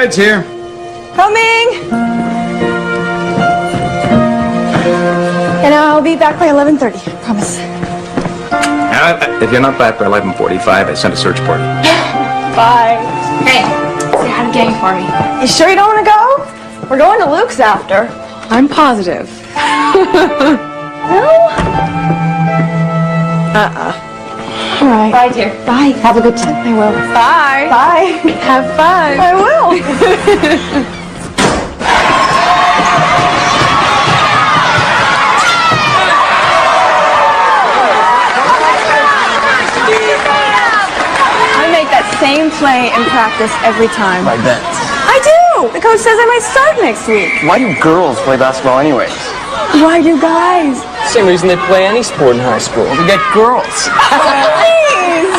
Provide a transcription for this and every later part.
ride's here. Coming! And I'll be back by 11:30, I promise. If you're not back by 11:45, I sent a search party. Bye. Hey, say hi to Gang for me. You sure you don't want to go? We're going to Luke's after. I'm positive. No? All right. Bye, dear. Bye. Have a good time. I will. Bye. Bye. Have fun. I will. I make that same play in practice every time. I bet. I do. The coach says I might start next week. Why do girls play basketball anyways? Why do guys? Same reason they play any sport in high school. To get girls. Please.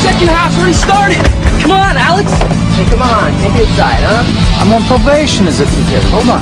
Second half's already started. Come on, Alex. Hey, come on. Take it inside, huh? I'm on probation as if you did. Hold on.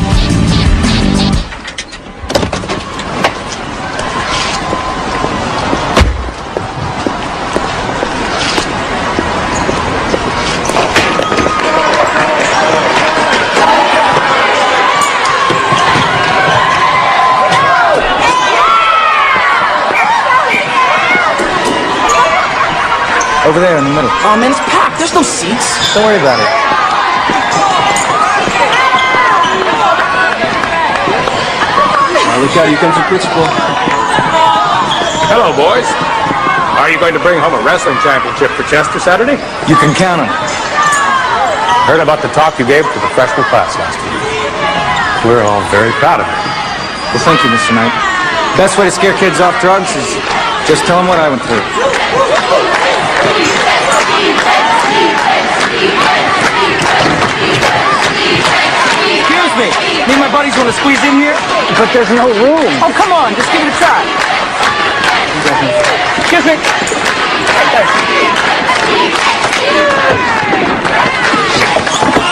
Over there in the middle. Oh, man, it's packed. There's no seats. Don't worry about it. Look out, here comes the principal. Hello, boys. Are you going to bring home a wrestling championship for Chester Saturday? You can count on it. Heard about the talk you gave to the freshman class last week. We're all very proud of you. Well, thank you, Mr. Knight. Best way to scare kids off drugs is just tell them what I went through. Excuse me. Me and my buddies want to squeeze in here? But there's no room. Oh, come on. Just give it a try. Excuse me.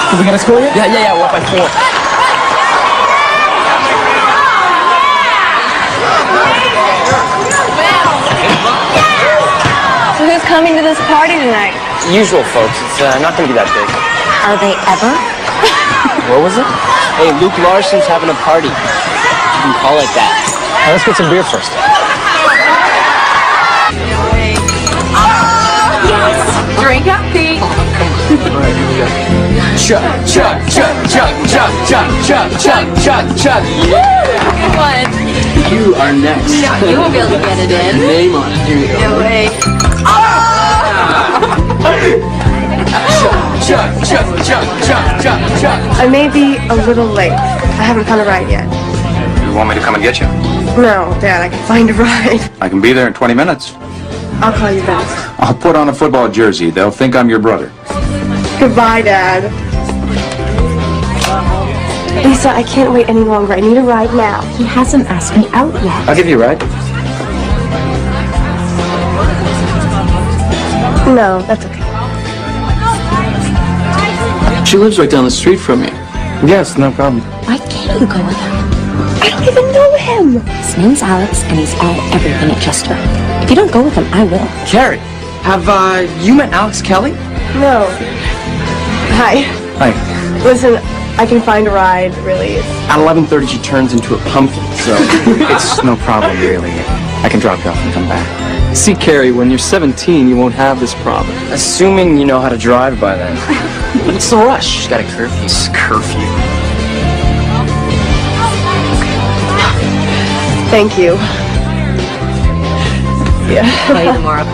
Are we going to score yet? Yeah, we're up by 4. So who's coming to this party tonight? Usual, folks. It's not going to be that big. Are they ever? What was it? Hey, Luke Larson's having a party. You can call it that. Now, let's get some beer first. Drink up, Pete. Chuck, chuck, chuck, chuck, chuck, chuck, chuck, chuck, chuck, chuck. Good one. You are next. No, you won't be able to get it in. Name on it. Here you go. No way. Chuck, chuck, chuck, chuck, chuck, chuck. I may be a little late. I haven't found a ride yet. You want me to come and get you? No, Dad, I can find a ride. I can be there in 20 minutes. I'll call you back. I'll put on a football jersey. They'll think I'm your brother. Goodbye, Dad. Lisa, I can't wait any longer. I need a ride now. He hasn't asked me out yet. I'll give you a ride. No, that's okay. She lives right down the street from you. Yes, no problem. Why can't you go with him? I don't even know him. His name's Alex, and he's all everything at Chester. If you don't go with him, I will. Carrie, have you met Alex Kelly? No. Hi. Hi. Listen, I can find a ride, really. At 11:30, she turns into a pumpkin, so... It's no problem, really. I can drop you off and come back. See, Carrie, when you're 17, you won't have this problem. Assuming you know how to drive by then. What's the rush? She's got a curfew. Curfew. Thank you. Yeah. Call you tomorrow.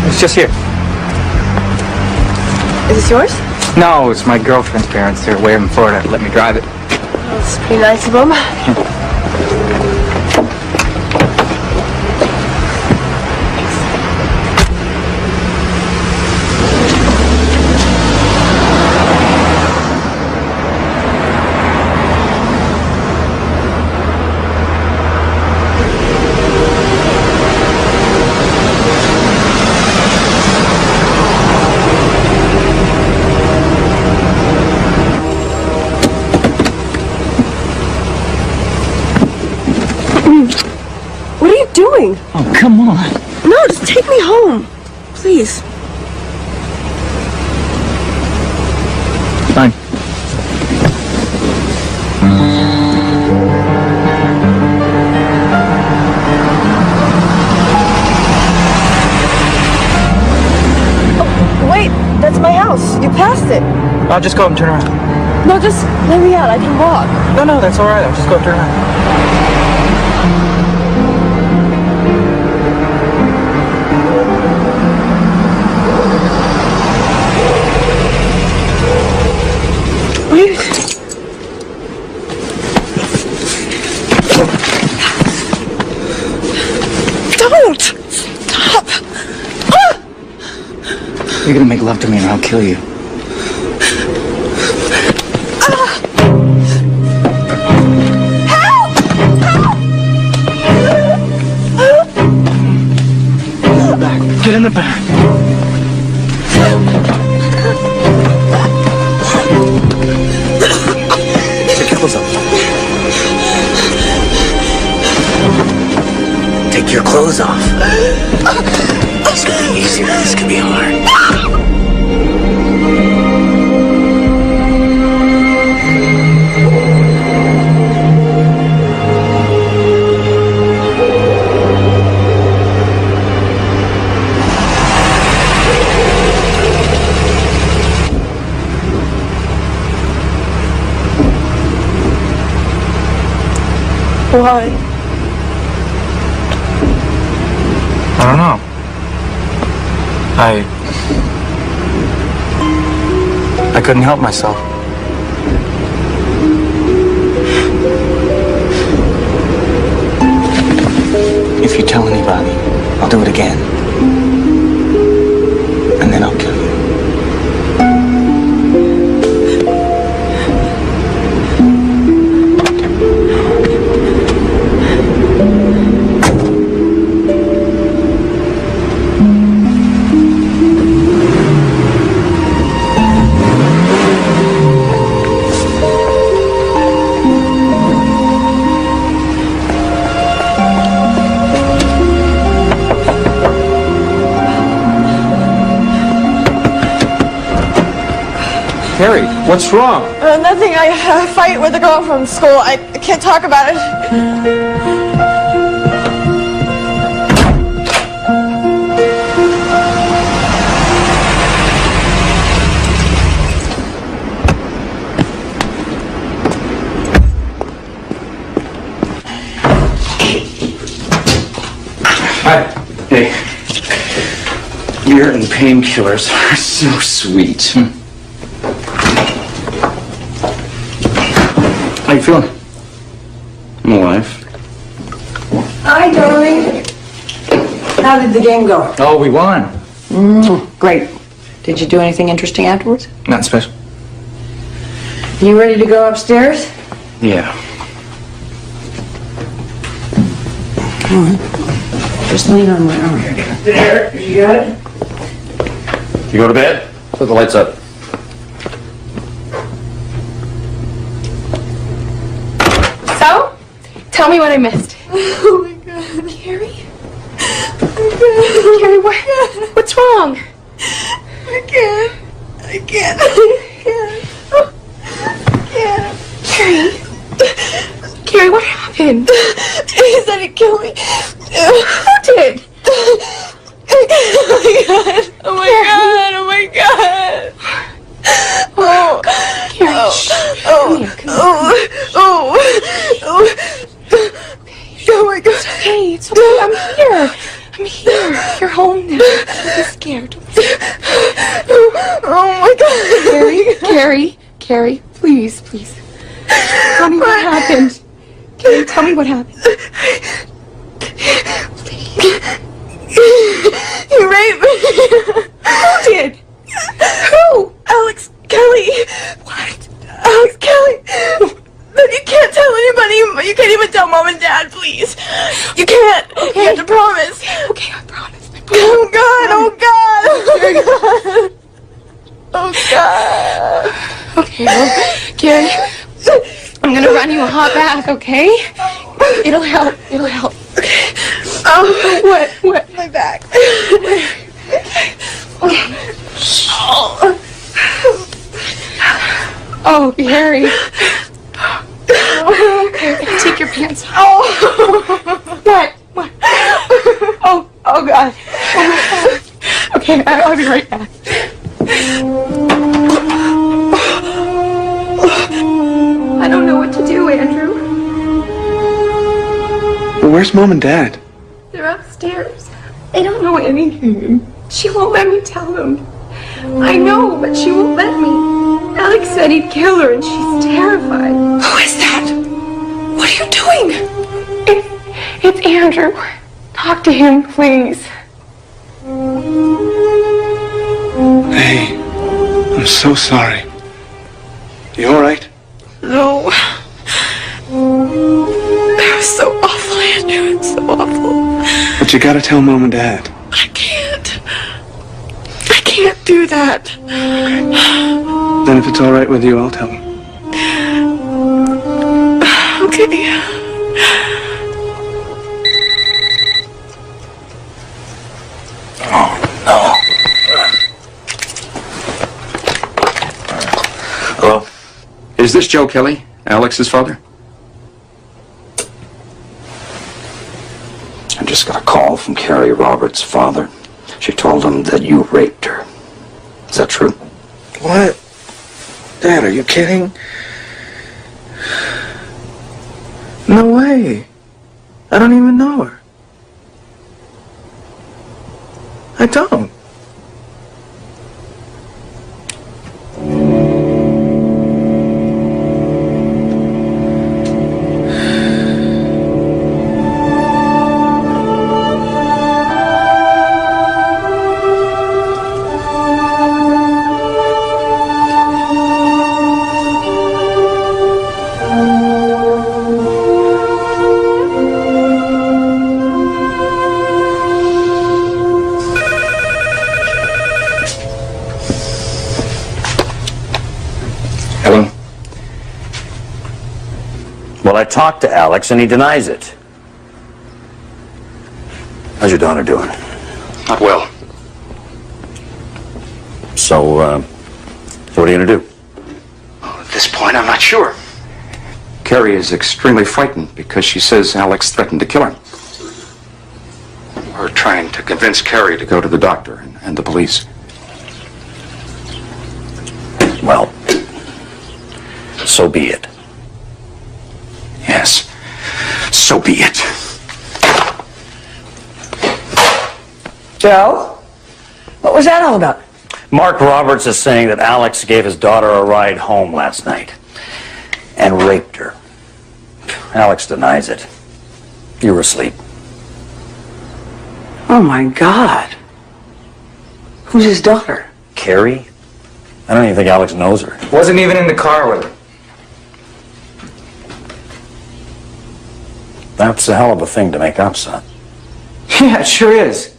It's just here. Is this yours? No, it's my girlfriend's parents. They're way in Florida to let me drive it. It's pretty nice of them. What are you doing? Oh, come on. No, just take me home. Please. Fine. Wait, that's my house. You passed it. I'll just go up and turn around. No, just let me out. I can walk. No, that's all right. I'll just go up and turn around. Wait. Don't! Stop! You're gonna make love to me and I'll kill you. Get in the back. Take your clothes off. Take your clothes off. This could be easier. This could be hard. Why? I don't know. I couldn't help myself. If you tell anybody, I'll do it again. And then I'll kill you. Carrie, what's wrong? Nothing. I had a fight with a girl from school. I can't talk about it. Hi. Hey. Beer and painkillers are so sweet. How you feeling? I'm alive. Hi, darling. How did the game go? Oh, we won. Great. Did you do anything interesting afterwards? Nothing special. You ready to go upstairs? Yeah. Just lean on my arm. There, you got it? You go to bed? Put the lights up. So? Tell me what I missed. Oh my god. Carrie? Carrie, what's wrong? I can't. Carrie, what happened? He said he'd kill me. Who did? Oh my god. Oh my god. Oh, Carrie, shh. Come here. Oh my god. It's okay. I'm here. You're home now. Don't be scared. Oh my god. Carrie, please. Tell me what happened. Carrie, tell me what happened. He raped me. Who did? Who? Alex Kelly. What? Alex Kelly. But you can't tell anybody. You can't even tell Mom and Dad, please. You can't. Okay. You have to promise. Okay, I promise. Oh God. Oh God. Okay, well, Carrie, I'm gonna run you a hot bath, okay? It'll help. It'll help. Okay. Oh, what? My back. Oh, Harry. Okay, take your pants off. Oh. What? Oh, God. Okay, I'll be right back. I don't know what to do, Andrew. Well, where's Mom and Dad? They're upstairs. They don't know anything. She won't let me tell them. I know, but she won't let me. Alex said he'd kill her, and she's terrified. Who is that? What are you doing? It's Andrew. Talk to him, please. Hey, I'm so sorry. You all right? No. That was so awful, Andrew. It's so awful. But you gotta tell Mom and Dad. I can't. I can't do that. Okay. Then if it's all right with you, I'll tell them. Okay. Oh, no. Hello? Is this Joe Kelly, Alex's father? I just got a call from Carrie Roberts' father. She told him that you raped her. Is that true? What? Dad, are you kidding? No way. I don't even know her. I don't. Hello? Well, I talked to Alex and he denies it. How's your daughter doing? Not well. So, what are you gonna do? At this point, I'm not sure. Carrie is extremely frightened because she says Alex threatened to kill her. We're trying to convince Carrie to go to the doctor and the police. Well, so be it. Yes, so be it. Joe? What was that all about? Mark Roberts is saying that Alex gave his daughter a ride home last night and raped her. Alex denies it. You were asleep. Oh my God. Who's his daughter? Carrie? I don't even think Alex knows her. Wasn't even in the car with her. That's a hell of a thing to make up, son. Yeah, it sure is.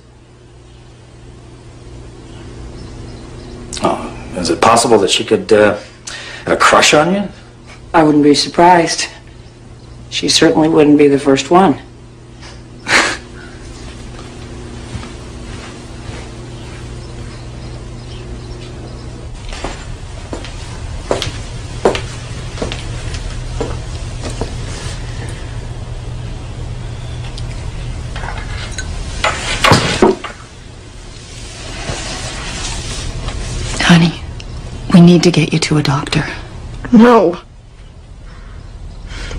Oh, is it possible that she could have a crush on you? I wouldn't be surprised. She certainly wouldn't be the first one. Honey, we need to get you to a doctor. No.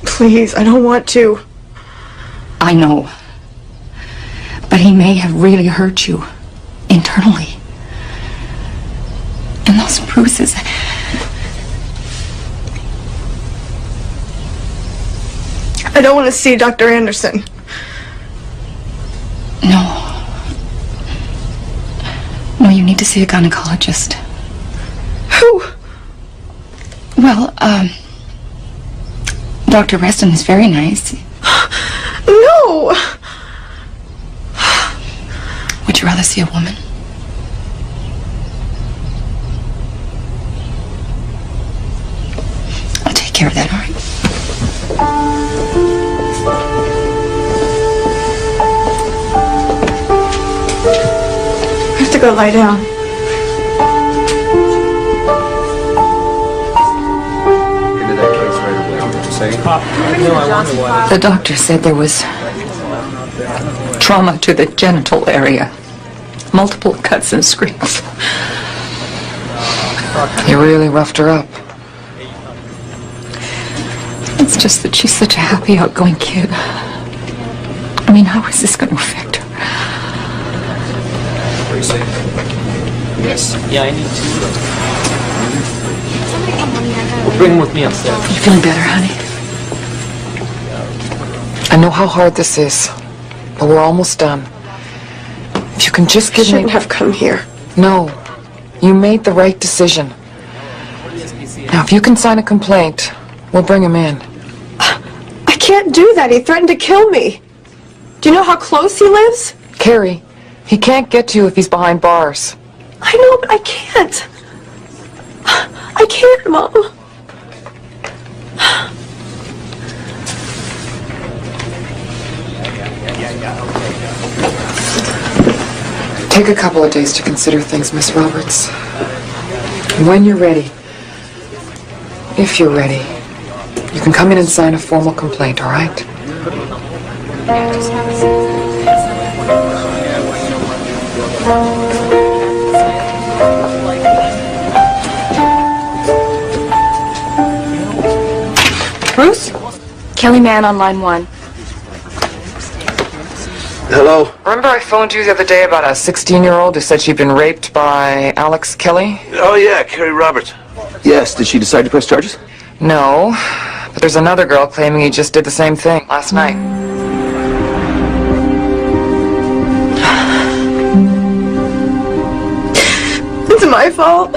Please, I don't want to. I know. But he may have really hurt you. Internally. And those bruises. I don't want to see Dr. Anderson. No. No, you need to see a gynecologist. Who? Well, Dr. Reston is very nice. No! Would you rather see a woman? I'll take care of that, all right? should go lie down. The doctor said there was trauma to the genital area. Multiple cuts and scrapes. You really roughed her up. It's just that she's such a happy, outgoing kid. I mean, how is this going to affect her? Yes. Yeah, I need to. We'll bring him with me upstairs. You feeling better, honey? I know how hard this is, but we're almost done. If you can just give me... Shouldn't have come here. No. You made the right decision. Now, if you can sign a complaint, we'll bring him in. I can't do that. He threatened to kill me. Do you know how close he lives? Carrie, he can't get to you if he's behind bars. I know, but I can't. I can't, Mom. Take a couple of days to consider things, Miss Roberts. When you're ready, if you're ready, you can come in and sign a formal complaint, all right? Bruce? Kelly Mann on line 1. Hello? Remember I phoned you the other day about a 16-year-old who said she'd been raped by Alex Kelly? Oh, yeah, Carrie Roberts. Yes, did she decide to press charges? No, but there's another girl claiming he just did the same thing last night. It's my fault.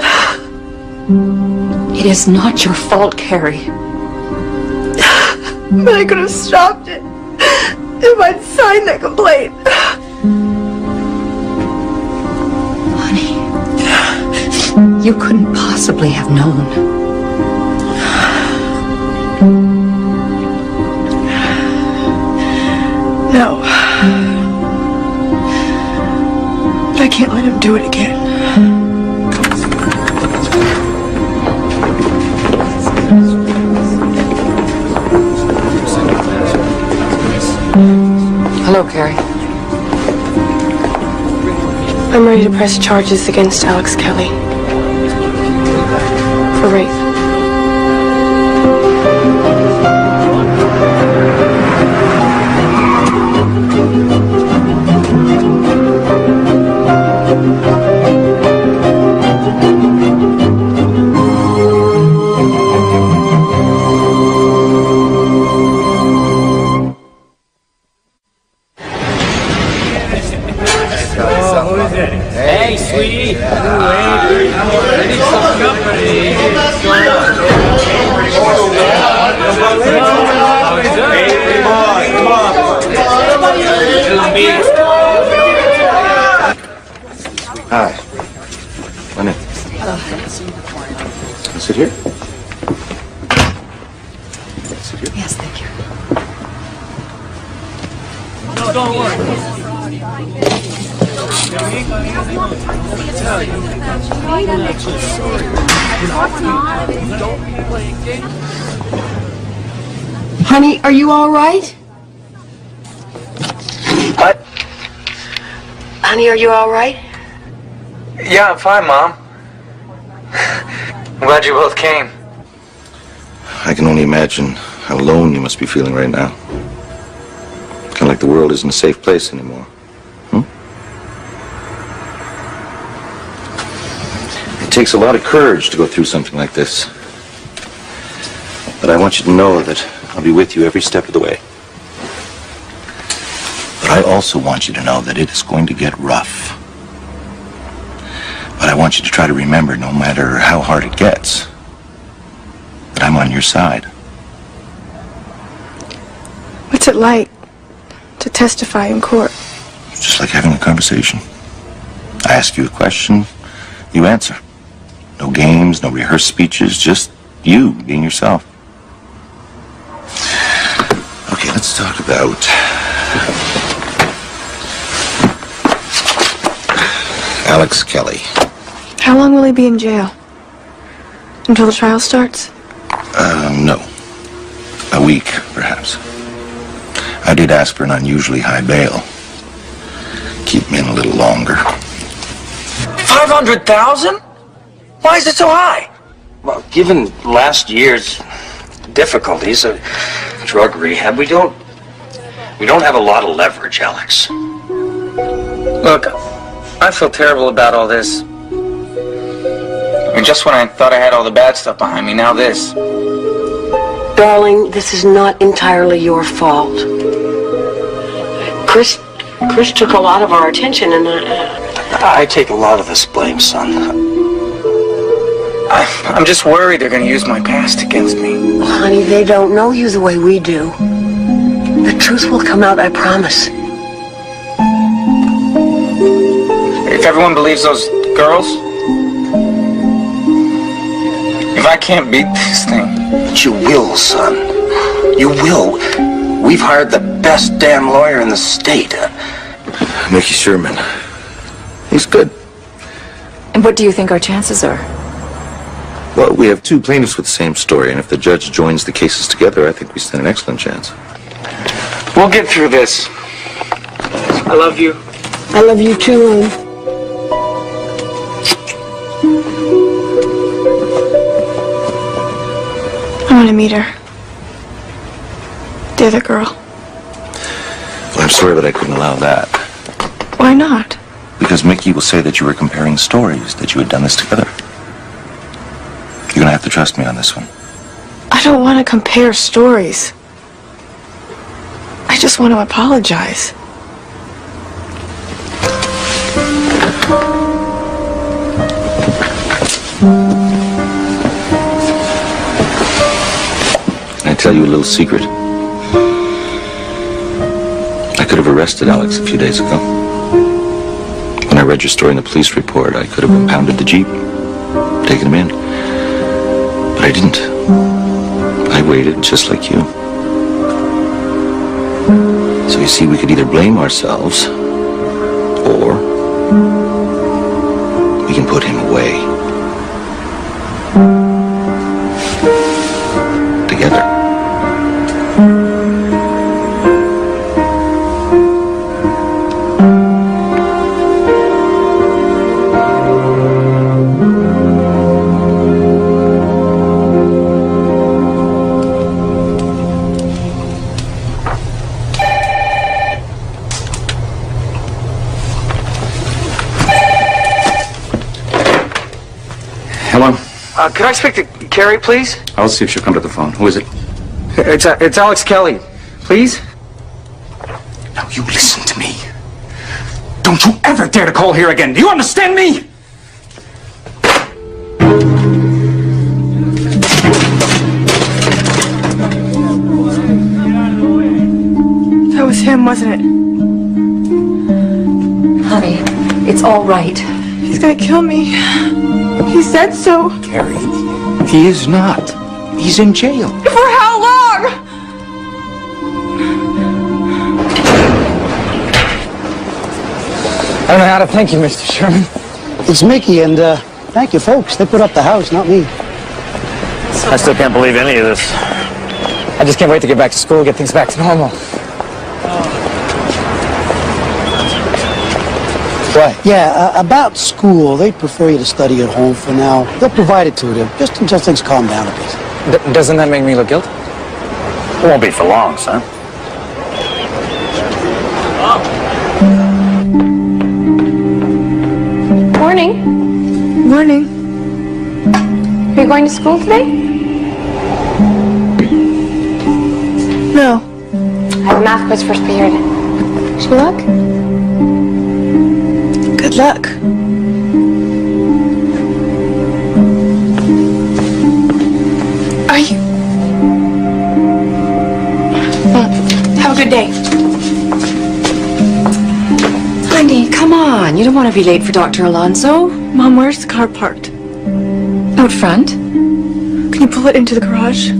It is not your fault, Carrie. But I could have stopped it if I'd signed that complaint. Honey, you couldn't possibly have known. No. But I can't let him do it again. Hello, Carrie. I'm ready to press charges against Alex Kelly for rape. Hey, sweetie. I need some company. What's going on? Hi. Lenny. Sit here. Sit here. Yes, thank you. No, don't worry. Honey, are you all right? What? Honey, are you all right? Yeah, I'm fine, Mom. I'm glad you both came. I can only imagine how alone you must be feeling right now. Kind of like the world isn't a safe place anymore. It takes a lot of courage to go through something like this. But I want you to know that I'll be with you every step of the way. But I also want you to know that it is going to get rough. But I want you to try to remember, no matter how hard it gets, that I'm on your side. What's it like to testify in court? It's just like having a conversation. I ask you a question, you answer. No games, no rehearsed speeches, just you being yourself. Okay, let's talk about Alex Kelly. How long will he be in jail? Until the trial starts? No. A week, perhaps. I did ask for an unusually high bail. Keep me in a little longer. 500,000? Why is it so high? Well, given last year's difficulties of drug rehab, we don't have a lot of leverage, Alex. Look, I feel terrible about all this. I mean, just when I thought I had all the bad stuff behind me, now this. Darling, this is not entirely your fault. Chris took a lot of our attention, and I take a lot of this blame, son. I'm just worried they're going to use my past against me. honey, they don't know you the way we do. The truth will come out, I promise. If everyone believes those girls, if I can't beat this thing. But you will, son. You will. We've hired the best damn lawyer in the state. Mickey Sherman. He's good. And what do you think our chances are? Well, we have two plaintiffs with the same story, and if the judge joins the cases together, I think we stand an excellent chance. We'll get through this. I love you. I love you too, hon. I want to meet her. The other girl. Well, I'm sorry, but I couldn't allow that. Why not? Because Mickey will say that you were comparing stories, that you had done this together. You're gonna have to trust me on this one. I don't want to compare stories. I just want to apologize. Can I tell you a little secret? I could have arrested Alex a few days ago. When I read your story in the police report, I could have impounded the Jeep, taken him in. But I didn't. I waited, just like you. So you see, we could either blame ourselves, or we can put him away. Together. Hello? Could I speak to Carrie, please? I'll see if she'll come to the phone. Who is it? It's Alex Kelly. Please? Now you listen to me. Don't you ever dare to call here again. Do you understand me? That was him, wasn't it? Honey, it's all right. He's gonna kill me. He said so. Carrie, he is not. He's in jail. For how long? I don't know how to thank you, Mr. Sherman. It's Mickey, and thank you, folks. They put up the house, not me. I still can't believe any of this. I just can't wait to get back to school, get things back to normal. What? Yeah, about school. They prefer you to study at home for now. They'll provide it to you, just until things calm down a bit. Doesn't that make me look guilty? It won't be for long, son. Morning. Morning. Are you going to school today? No. I have a math quiz first period. Wish me luck. Good luck. Are you... Have a good day. Honey, come on. You don't want to be late for Dr. Alonso. Mom, where's the car parked? Out front. Can you pull it into the garage?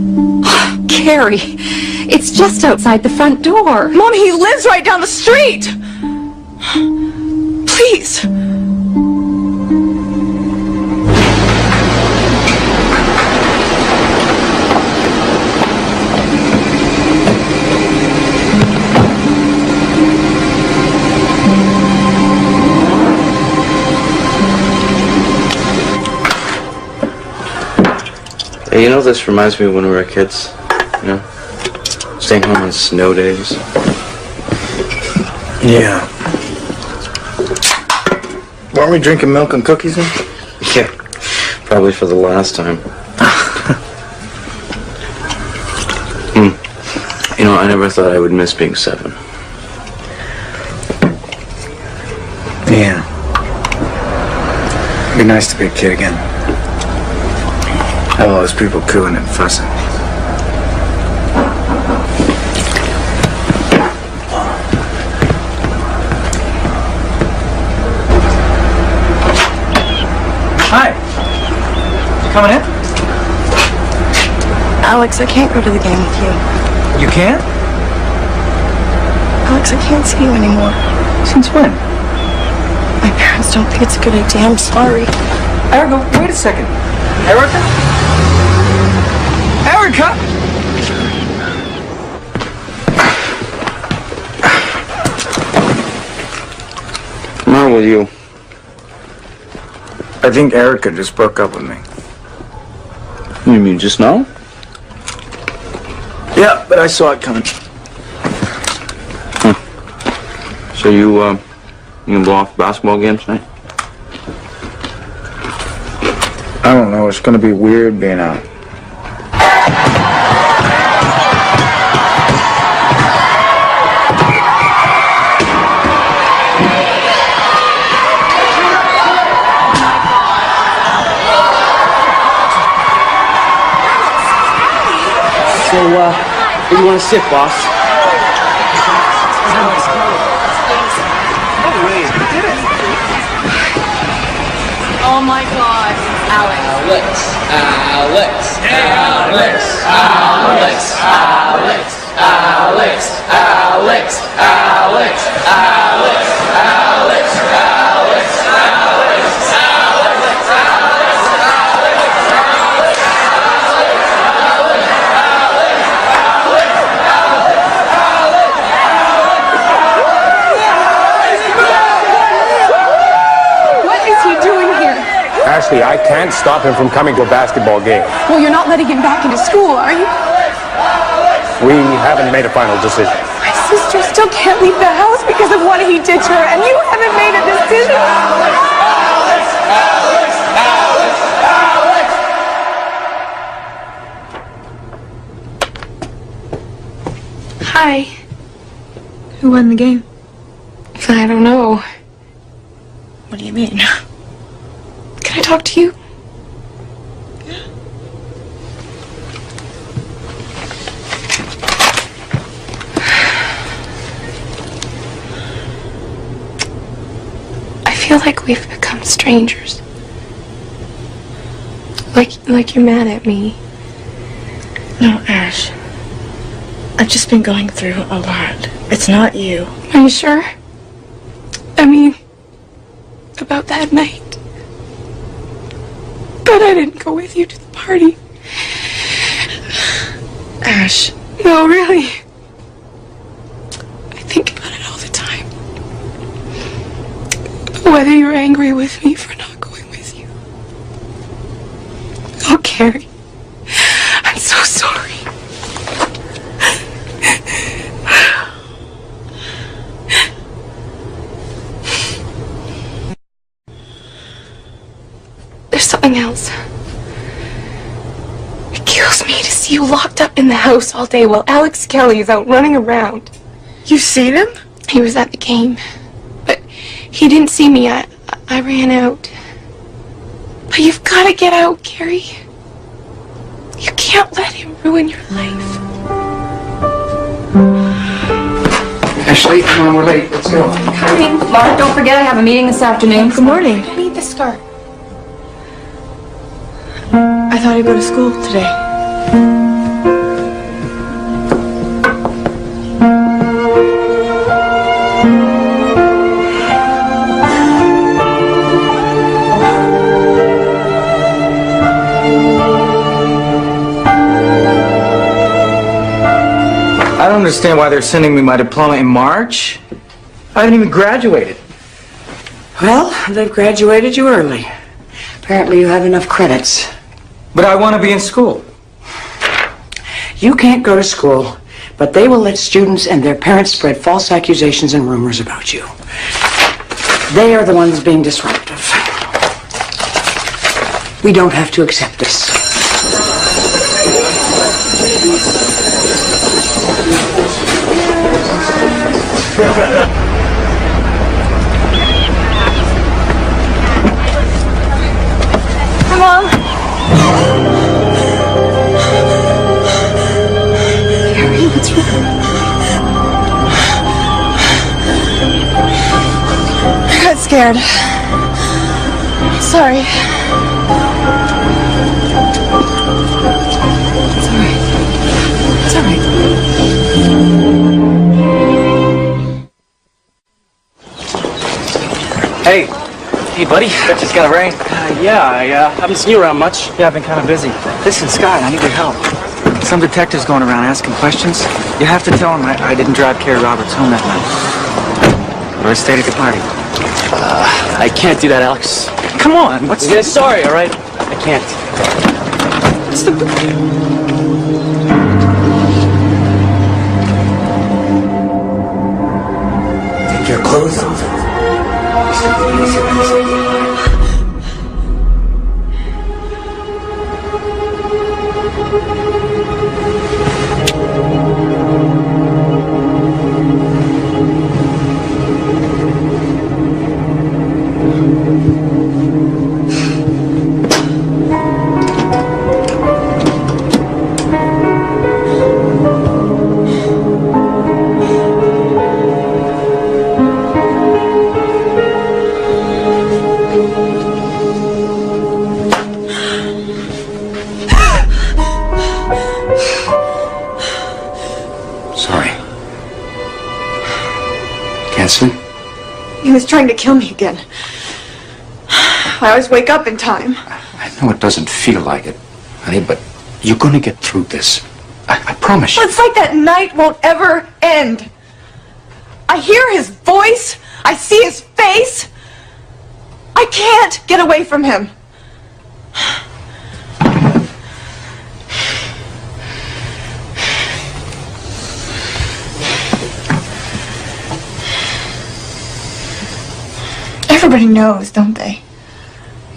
Carrie, it's just outside the front door. Mom, he lives right down the street! Please. Hey, you know, this reminds me of when we were kids. You know? Staying home on snow days. Yeah. Weren't we drinking milk and cookies then? Yeah. Probably for the last time. You know, I never thought I would miss being 7. Yeah. It'd be nice to be a kid again. Have all those people cooing and fussing. Hi. You coming in? Alex, I can't go to the game with you. You can't? Alex, I can't see you anymore. Since when? My parents don't think it's a good idea. I'm sorry. Erica, wait a second. Erica? Erica! What's wrong with you? I think Erica just broke up with me. You mean just now? Yeah, but I saw it coming. So you gonna blow off the basketball game tonight? I don't know. It's gonna be weird being out. So, where do you want to sit, boss? Oh my God, Alex. Alex. Alex. Alex. Alex. Alex. Alex. Alex. Alex. Alex. Alex. Ashley, I can't stop him from coming to a basketball game. Well, you're not letting him back into school, are you? We haven't made a final decision. My sister still can't leave the house because of what he did to her, and you haven't made a decision. Hi. Who won the game? I don't know. What do you mean? Can I talk to you? I feel like we've become strangers. Like you're mad at me. No, Ash. I've just been going through a lot. It's not you. Are you sure? I mean, about that night. But I didn't go with you to the party. Ash. No, really. I think about it all the time. Whether you're angry with me for not going with you. Oh, Carrie. I'm so sorry. There's something else. It kills me to see you locked up in the house all day while Alex Kelly is out running around. You seen him? He was at the game. But he didn't see me. I ran out. But you've got to get out, Carrie. You can't let him ruin your life. Ashley, come on, we're late. Let's go. Coming. Mark, don't forget I have a meeting this afternoon. Good morning. I need the scarf. I thought I'd go to school today. I don't understand why they're sending me my diploma in March. I haven't even graduated. Well, they've graduated you early. Apparently you have enough credits. But I want to be in school. You can't go to school, but they will let students and their parents spread false accusations and rumors about you. They are the ones being disruptive. We don't have to accept this. Hi, Mom. Harry, what's wrong? I got scared. Sorry. It's all right. It's all right. Hey. Hey, buddy. Bet it's gonna rain. Yeah, I haven't seen you around much. Yeah, I've been kind of busy. Listen, Scott, I need your help. Some detectives going around asking questions. You have to tell them I didn't drive Carrie Roberts home that night. Or I stayed at the party. I can't do that, Alex. Come on, what's this? Sorry, all right? I can't. What's the... Take your clothes off. He was trying to kill me again. I always wake up in time. I know it doesn't feel like it, honey, but you're gonna get through this. I promise you. It's like that night won't ever end. I hear his voice. I see his face. I can't get away from him. Everybody knows, don't they?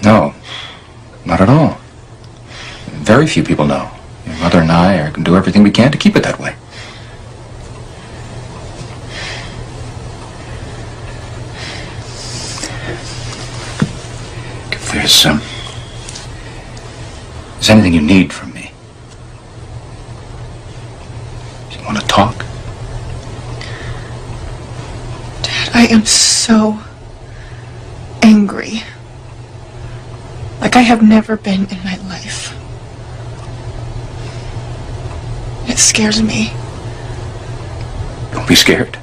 No, not at all. Very few people know. Your mother and I are going to do everything we can to keep it that way. If there's anything you need from me, do you want to talk? Dad, I am so angry. Like I have never been in my life. It scares me. Don't be scared.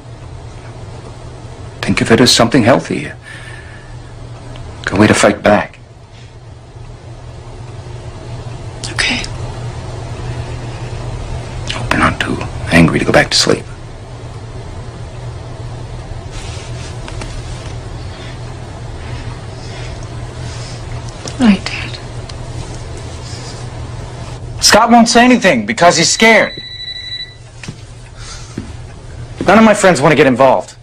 Think of it as something healthy. A way to fight back. Okay. Hope you're not too angry to go back to sleep. All right, Dad. Scott won't say anything because he's scared. None of my friends want to get involved.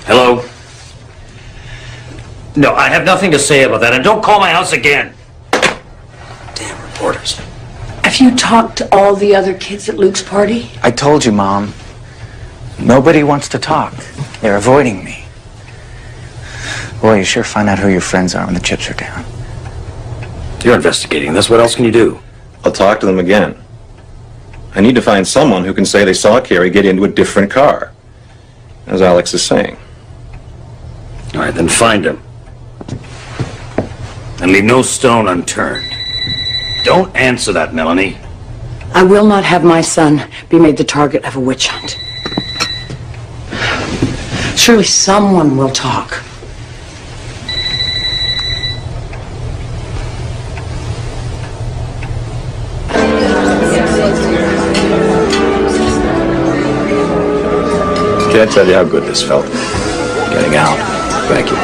Hello? No, I have nothing to say about that, and don't call my house again. Damn reporters. Have you talked to all the other kids at Luke's party? I told you, Mom. Nobody wants to talk. They're avoiding me. Boy, you sure find out who your friends are when the chips are down. You're investigating this. What else can you do? I'll talk to them again. I need to find someone who can say they saw Carrie get into a different car, as Alex is saying. All right, then find him. And leave no stone unturned. Don't answer that, Melanie. I will not have my son be made the target of a witch hunt. Surely someone will talk. Can't tell you how good this felt. Getting out. Thank you.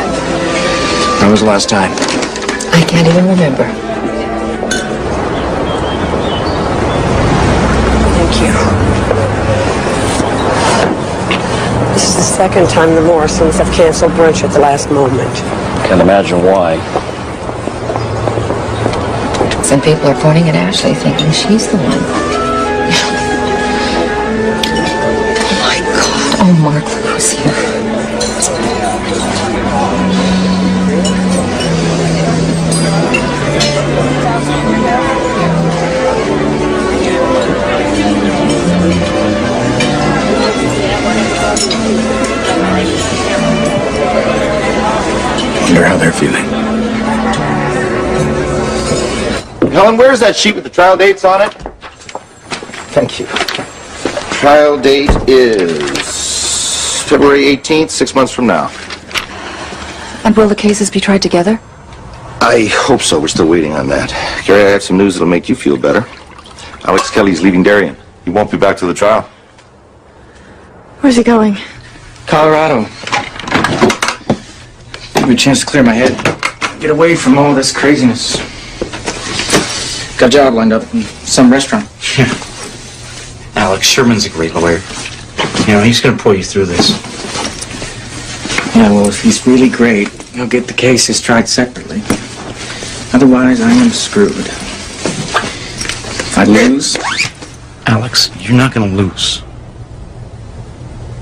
When was the last time? I can't even remember. second time the Morrisons have canceled brunch at the last moment. Can't imagine why. Some people are pointing at Ashley thinking she's the one. Oh my God. Oh, Mark, look who's here. Wonder how they're feeling. Helen, where's that sheet with the trial dates on it? Thank you. Trial date is February 18th, 6 months from now. And will the cases be tried together? I hope so. We're still waiting on that. Gary, I have some news that'll make you feel better. Alex Kelly's leaving Darien. He won't be back to the trial. Where's he going? Colorado. Give me a chance to clear my head. Get away from all this craziness. Got a job lined up in some restaurant. Yeah. Alex, Sherman's a great lawyer. You know, he's gonna pull you through this. Yeah, well, if he's really great, he'll get the cases tried separately. Otherwise, I am screwed. If I lose... Alex, you're not gonna lose.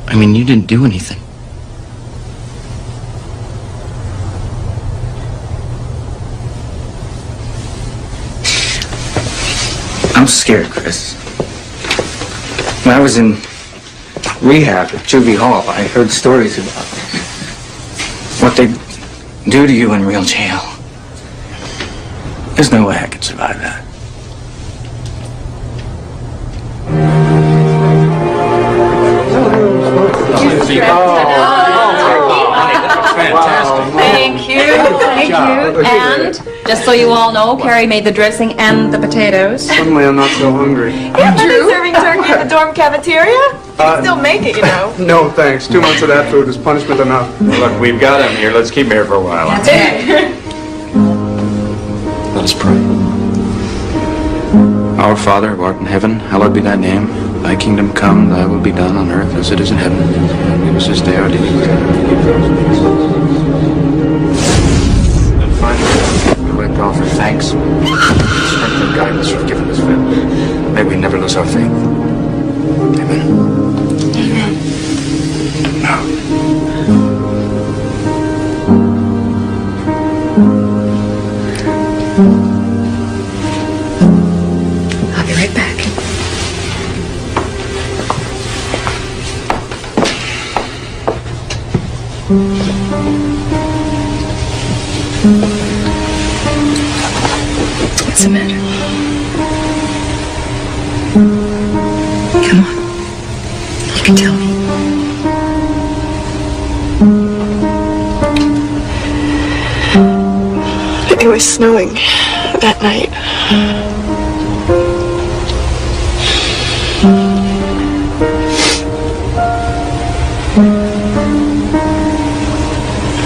I mean, you didn't do anything. I'm scared, Chris. When I was in rehab at Juvie Hall, I heard stories about what they do to you in real jail. There's no way I could survive that. Thank you. Thank you. And just so you all know, Carrie made the dressing and the potatoes. Suddenly I'm not so hungry. Yeah, are they serving turkey in the dorm cafeteria? You can still make it, you know. No, thanks. 2 months of that food is punishment enough. Look, we've got him here. Let's keep him here for a while. That's right. Let us pray. Our Father, who art in heaven, hallowed be thy name. Thy kingdom come, thy will be done on earth as it is in heaven. Give us this day our daily bread. And finally, we would like to offer thanks for the strength and guidance you've given this family. May we never lose our faith. Amen. Now. I'll be right back. What's the matter? Come on. You can tell me. It was snowing that night.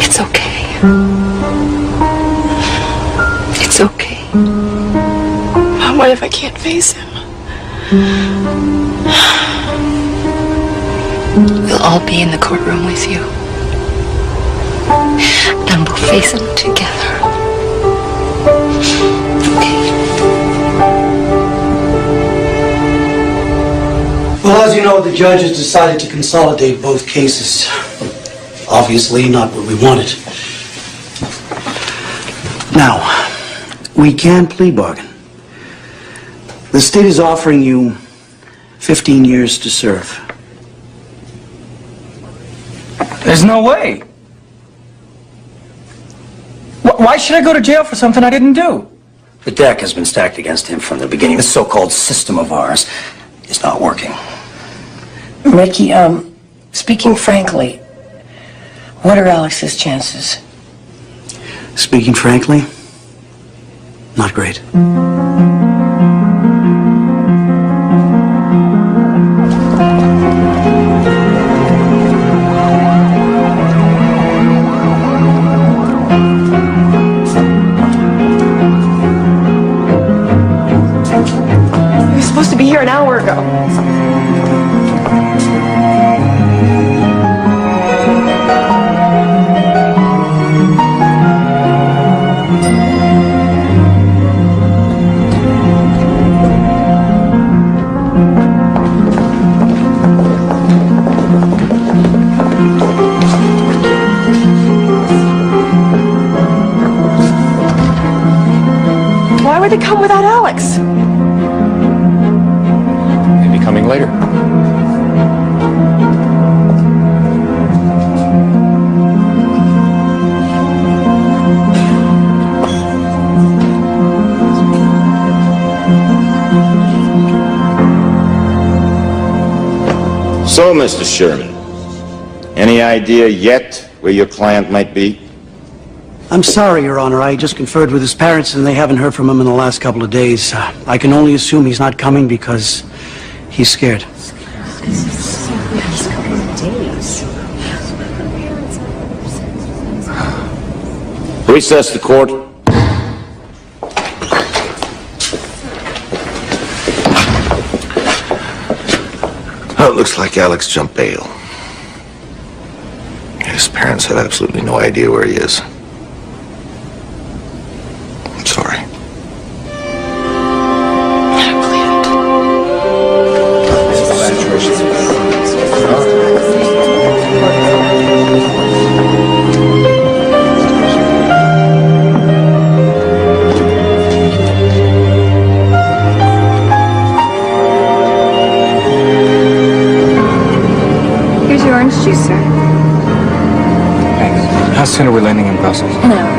It's okay. It's okay. Mom, what if I can't face him? We'll all be in the courtroom with you. And we'll face him together. Well, as you know, the judge has decided to consolidate both cases. Obviously, not what we wanted. Now, we can plea bargain. The state is offering you 15 years to serve. There's no way. Why should I go to jail for something I didn't do? The deck has been stacked against him from the beginning. This so-called system of ours is not working. Ricky, speaking frankly, what are Alex's chances? Speaking frankly, not great. He was supposed to be here an hour ago. they come without Alex? Maybe coming later. So, Mr. Sherman, any idea yet where your client might be? I'm sorry, Your Honor. I just conferred with his parents, and they haven't heard from him in the last couple of days. I can only assume he's not coming because he's scared. Recess the court. Well, it looks like Alex jumped bail. His parents have absolutely no idea where he is. I'm sorry. Here's your orange juice, sir. Thanks. How soon are we landing in Brussels? An hour.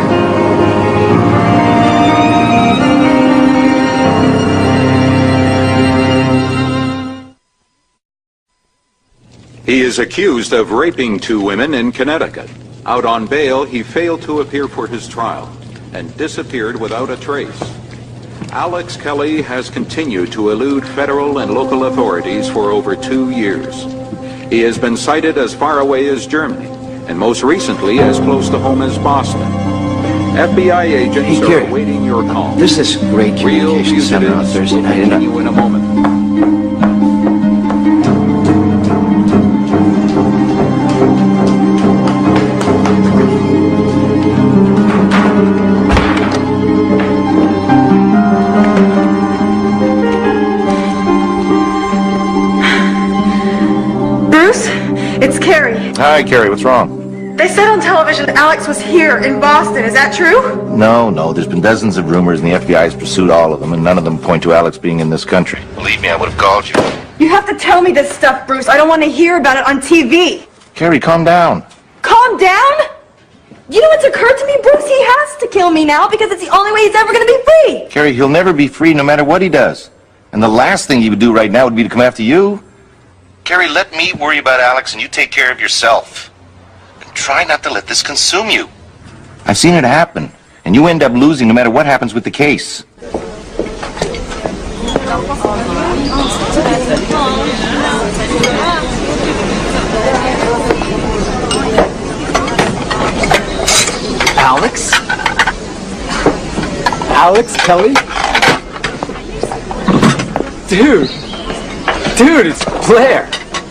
He is accused of raping 2 women in Connecticut. Out on bail, he failed to appear for his trial and disappeared without a trace. Alex Kelly has continued to elude federal and local authorities for over 2 years. He has been cited as far away as Germany, and most recently as close to home as Boston. FBI agents are awaiting your call. This is great communication seminar on Thursday night. Continue in a moment. Bruce, it's Carrie. Hi, Carrie, what's wrong? They said on television Alex was here in Boston. Is that true? No, there's been dozens of rumors and the FBI has pursued all of them, and none of them point to Alex being in this country. Believe me, I would have called you. You have to tell me this stuff, Bruce. I don't want to hear about it on TV. Carrie, calm down. Calm down? You know what's occurred to me, Bruce? He has to kill me now because it's the only way he's ever going to be free. Carrie, he'll never be free no matter what he does. And the last thing he would do right now would be to come after you. Carrie, let me worry about Alex and you take care of yourself. And try not to let this consume you. I've seen it happen, and you end up losing no matter what happens with the case. Alex? Alex Kelly? Dude, it's Blair.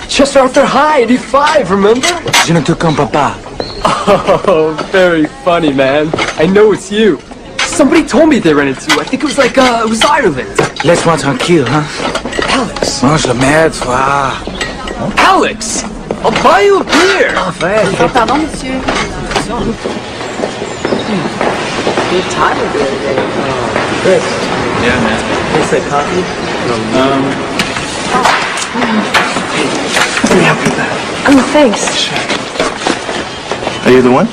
Just Arthur High, 85, remember? Je ne te comprends pas. Oh, very funny, man. I know it's you. Somebody told me they ran into you. I think it was like, it was Ireland. Laisse-moi tranquille, hein? Alex. Mange le merde, toi. Alex! I'll buy you a beer. Pardon, monsieur. Good time of the other day. Chris. Yeah, man. Taste like coffee? Let me help you with that. Oh, thanks. Are you the one?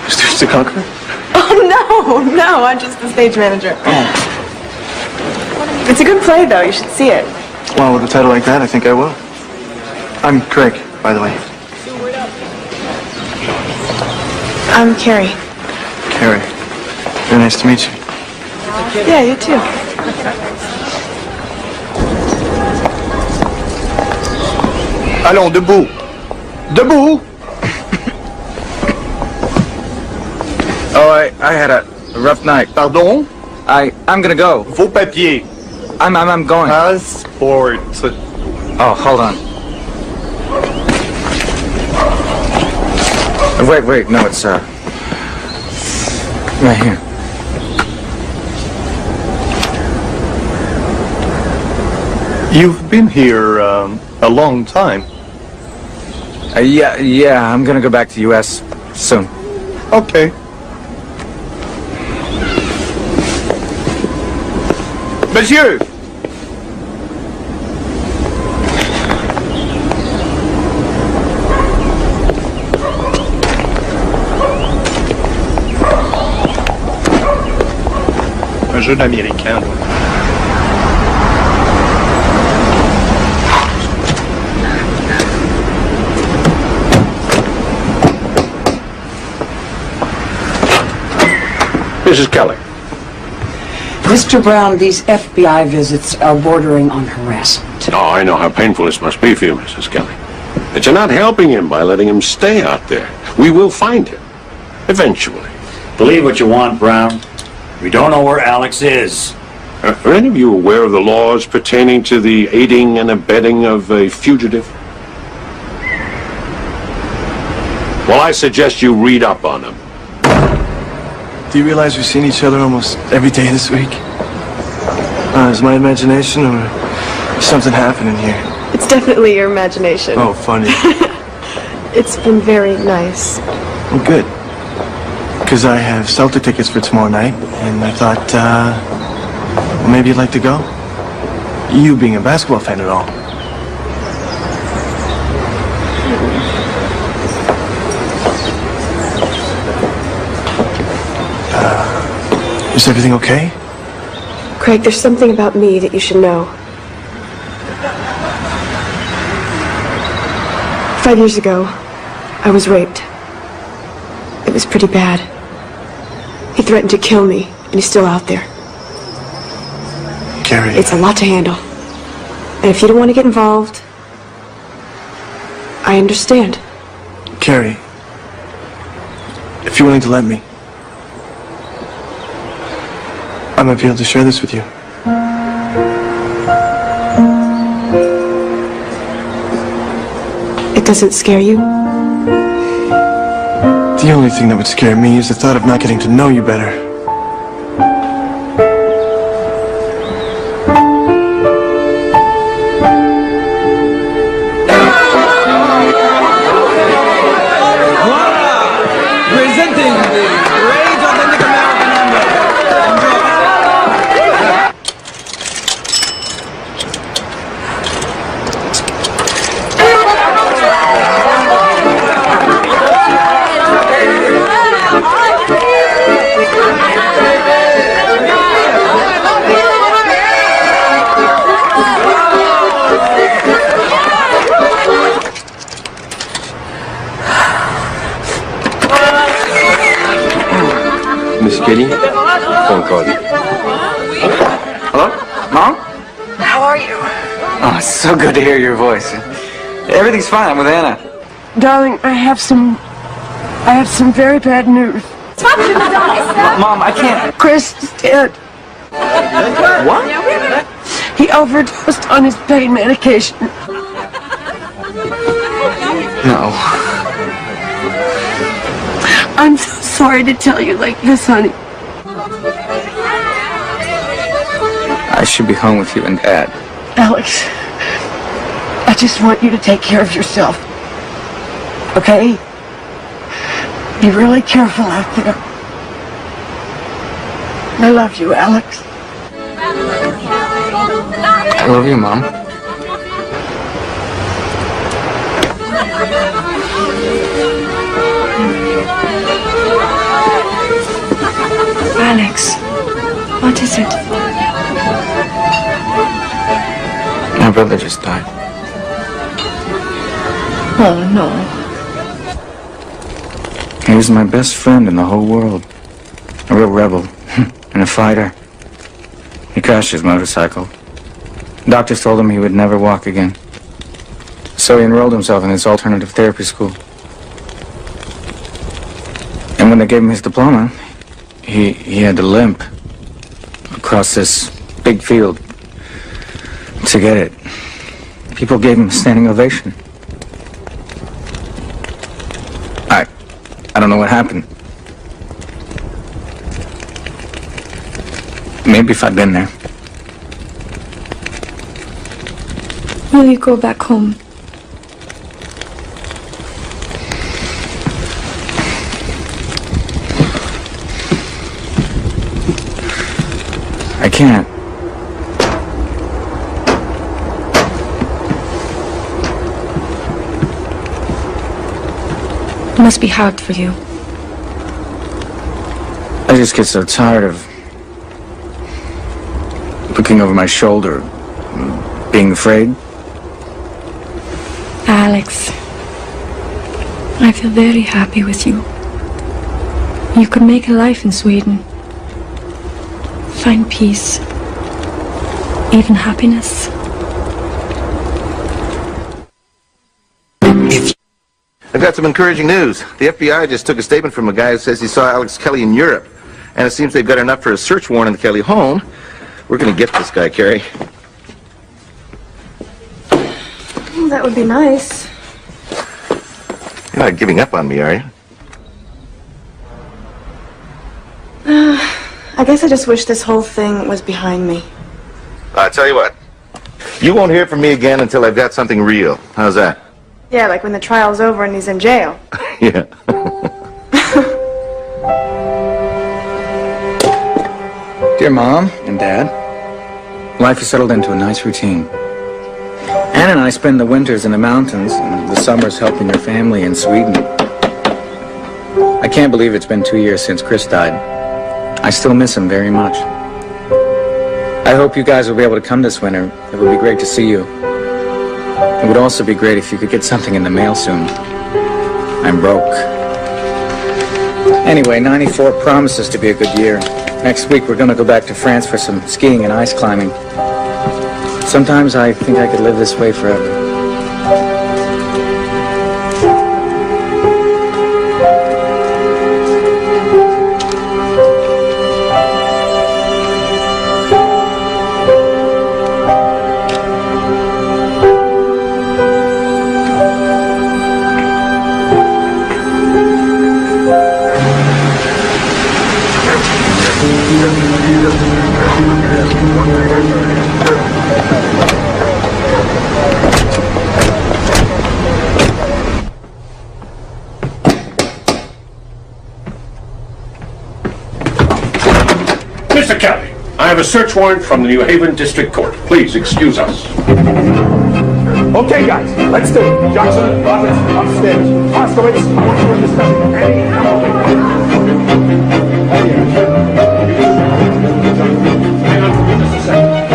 Mr. the Conqueror? Oh, no, I'm just the stage manager. It's a good play, though. You should see it. Well, with a title like that, I think I will. I'm Craig, by the way. I'm Carrie. Carrie. Very nice to meet you. Yeah, you too. Allons, debout. Debout! Oh, I had a rough night. Pardon? I'm gonna go. Vos papiers. I'm going. Passport. Oh, hold on. Wait, no, it's, right here. You've been here a long time. Yeah, I'm gonna go back to U.S. soon. Okay. Monsieur! Un jeune américain. Mrs. Kelly. Mr. Brown, these FBI visits are bordering on harassment. Oh, I know how painful this must be for you, Mrs. Kelly. But you're not helping him by letting him stay out there. We will find him. Eventually. Believe what you want, Brown. We don't know where Alex is. Are any of you aware of the laws pertaining to the aiding and abetting of a fugitive? Well, I suggest you read up on them. Do you realize we've seen each other almost every day this week? Is my imagination or something happening here? It's definitely your imagination. Oh, funny. It's been very nice. Well, good. Because I have Celtic tickets for tomorrow night, and I thought, well, maybe you'd like to go? You being a basketball fan at all. Is everything okay? Craig, there's something about me that you should know. 5 years ago, I was raped. It was pretty bad. He threatened to kill me, and he's still out there. Carrie. It's a lot to handle. And if you don't want to get involved, I understand. Carrie, if you're willing to let me, I might be able to share this with you. It doesn't scare you? The only thing that would scare me is the thought of not getting to know you better. Presenting the great authentic American Miss Kitty? Phone call. Hello? Mom? How are you? Oh, it's so good to hear your voice. Everything's fine. I'm with Anna. Darling, I have some very bad news. Mom, I can't. Chris is dead. What? He overdosed on his pain medication. No. I'm so sorry to tell you like this, honey. I should be home with you and Dad. Alex, I just want you to take care of yourself. Okay? Be really careful out there. I love you, Alex. I love you, Mom. Alex, what is it? My brother just died. Oh, no. He was my best friend in the whole world. A real rebel and a fighter. He crashed his motorcycle. Doctors told him he would never walk again. So he enrolled himself in this alternative therapy school. And when they gave him his diploma, he had to limp across this big field to get it. People gave him a standing ovation. I don't know what happened. Maybe if I'd been there. Will you go back home? I can't. It must be hard for you. I just get so tired of looking over my shoulder, being afraid. Alex, I feel very happy with you. You could make a life in Sweden. Find peace. Even happiness. I've got some encouraging news. The FBI just took a statement from a guy who says he saw Alex Kelly in Europe. And it seems they've got enough for a search warrant in the Kelly home. We're going to get this guy, Carrie. Well, that would be nice. You're not giving up on me, are you? I guess I just wish this whole thing was behind me. I'll tell you what. You won't hear from me again until I've got something real. How's that? Yeah, like when the trial's over and he's in jail. Yeah. Dear Mom and Dad, life has settled into a nice routine. Anne and I spend the winters in the mountains and the summers helping your family in Sweden. I can't believe it's been 2 years since Chris died. I still miss him very much. I hope you guys will be able to come this winter. It would be great to see you. It would also be great if you could get something in the mail soon. I'm broke. Anyway, 94 promises to be a good year. Next week we're going to go back to France for some skiing and ice climbing. Sometimes I think I could live this way forever. Mr. Kelly, I have a search warrant from the New Haven District Court. Please excuse us. Okay, guys, let's do it. Johnson, Roberts, upstairs. Moskowitz, I want you to discuss any Hang on for me just a second.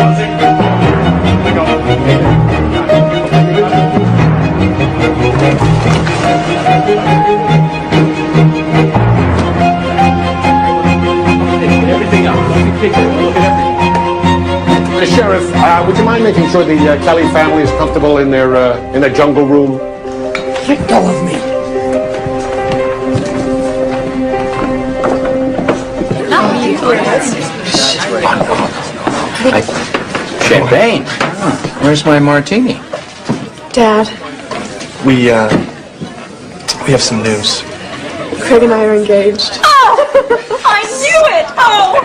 everything else. We'll look at everything. Sheriff, would you mind making sure the Kelly family is comfortable in their jungle room? Let go of me. Champagne? Where's my martini? Dad, We have some news. Craig and I are engaged. Oh! I knew it! Oh!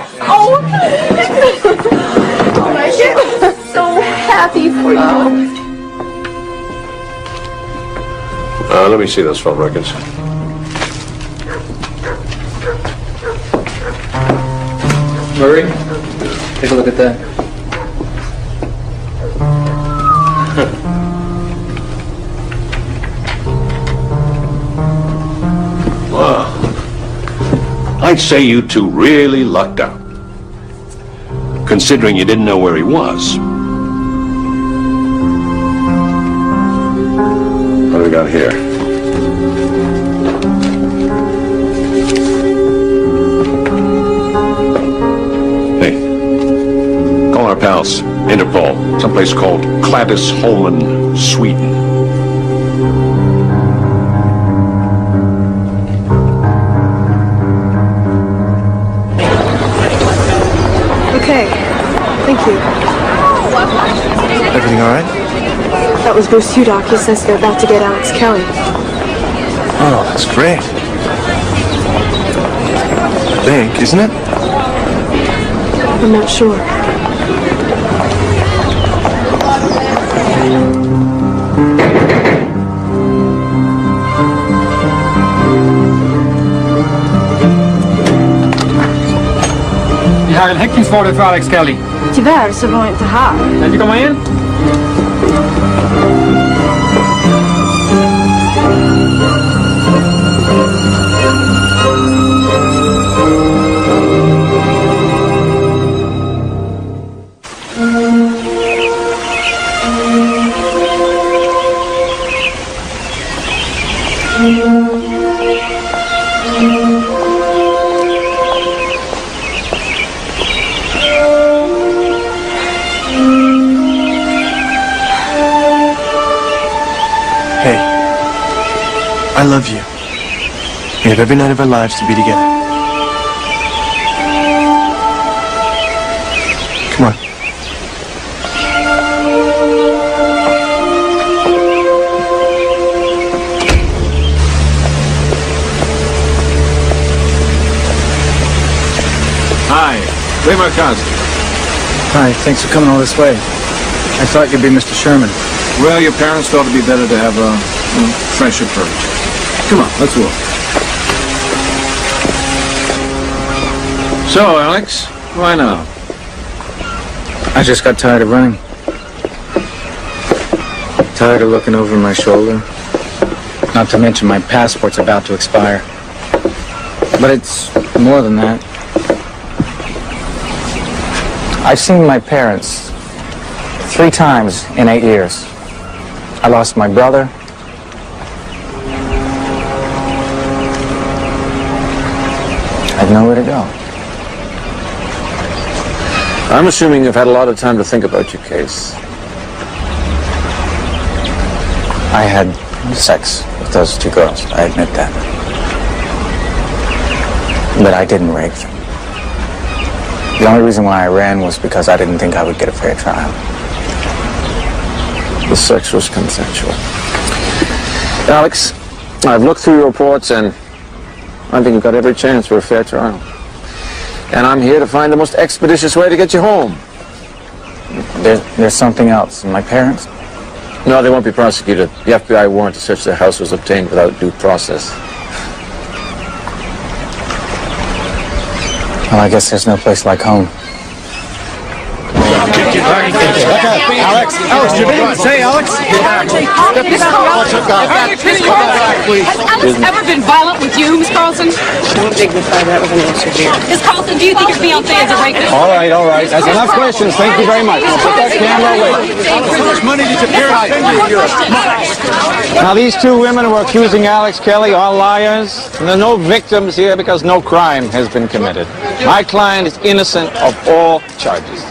I'm so happy for you. Let me see those phone records. Murray, take a look at that. Wow. I'd say you two really lucked out, considering you didn't know where he was. What do we got here? Hey, call our pals, Interpol, someplace called Kladisholmen, Sweden. Okay, thank you. Everything all right? That was Bruce Hudock. He says they're about to get Alex Kelly. Oh, that's great. I think, isn't it? I'm not sure. Vi har en häktningsorder för Alex Kelly. Tyvärr så var jag inte här. Kan du komma in? I love you. We have every night of our lives to be together. Come on. Hi, Lee Markowski. Hi, thanks for coming all this way. I thought you'd be Mr. Sherman. Well, your parents thought it'd be better to have a fresh approach. Come on, let's walk. So, Alex, why now? I just got tired of running. Tired of looking over my shoulder. Not to mention my passport's about to expire. But it's more than that. I've seen my parents 3 times in 8 years. I lost my brother. I have nowhere to go. I'm assuming you've had a lot of time to think about your case. I had sex with those 2 girls, I admit that. But I didn't rape them. The only reason why I ran was because I didn't think I would get a fair trial. The sex was consensual. Alex, I've looked through your reports and I think you've got every chance for a fair trial. And I'm here to find the most expeditious way to get you home. There's something else. My parents? No, they won't be prosecuted. The FBI warrant to search their house was obtained without due process. Well, I guess there's no place like home. Alex, you didn't say Alex. Miss Carlson, has Alex ever been violent with you, Miss Carlson? Don't dignify that with an answer, dear. Miss Carlson, do you think your fiancé is a rapist? All right. That's enough questions. Thank you very much. I'll put that camera away. How much money did your parents send you? Now, these 2 women who are accusing Alex Kelly are liars. And there are no victims here because no crime has been committed. My client is innocent of all charges.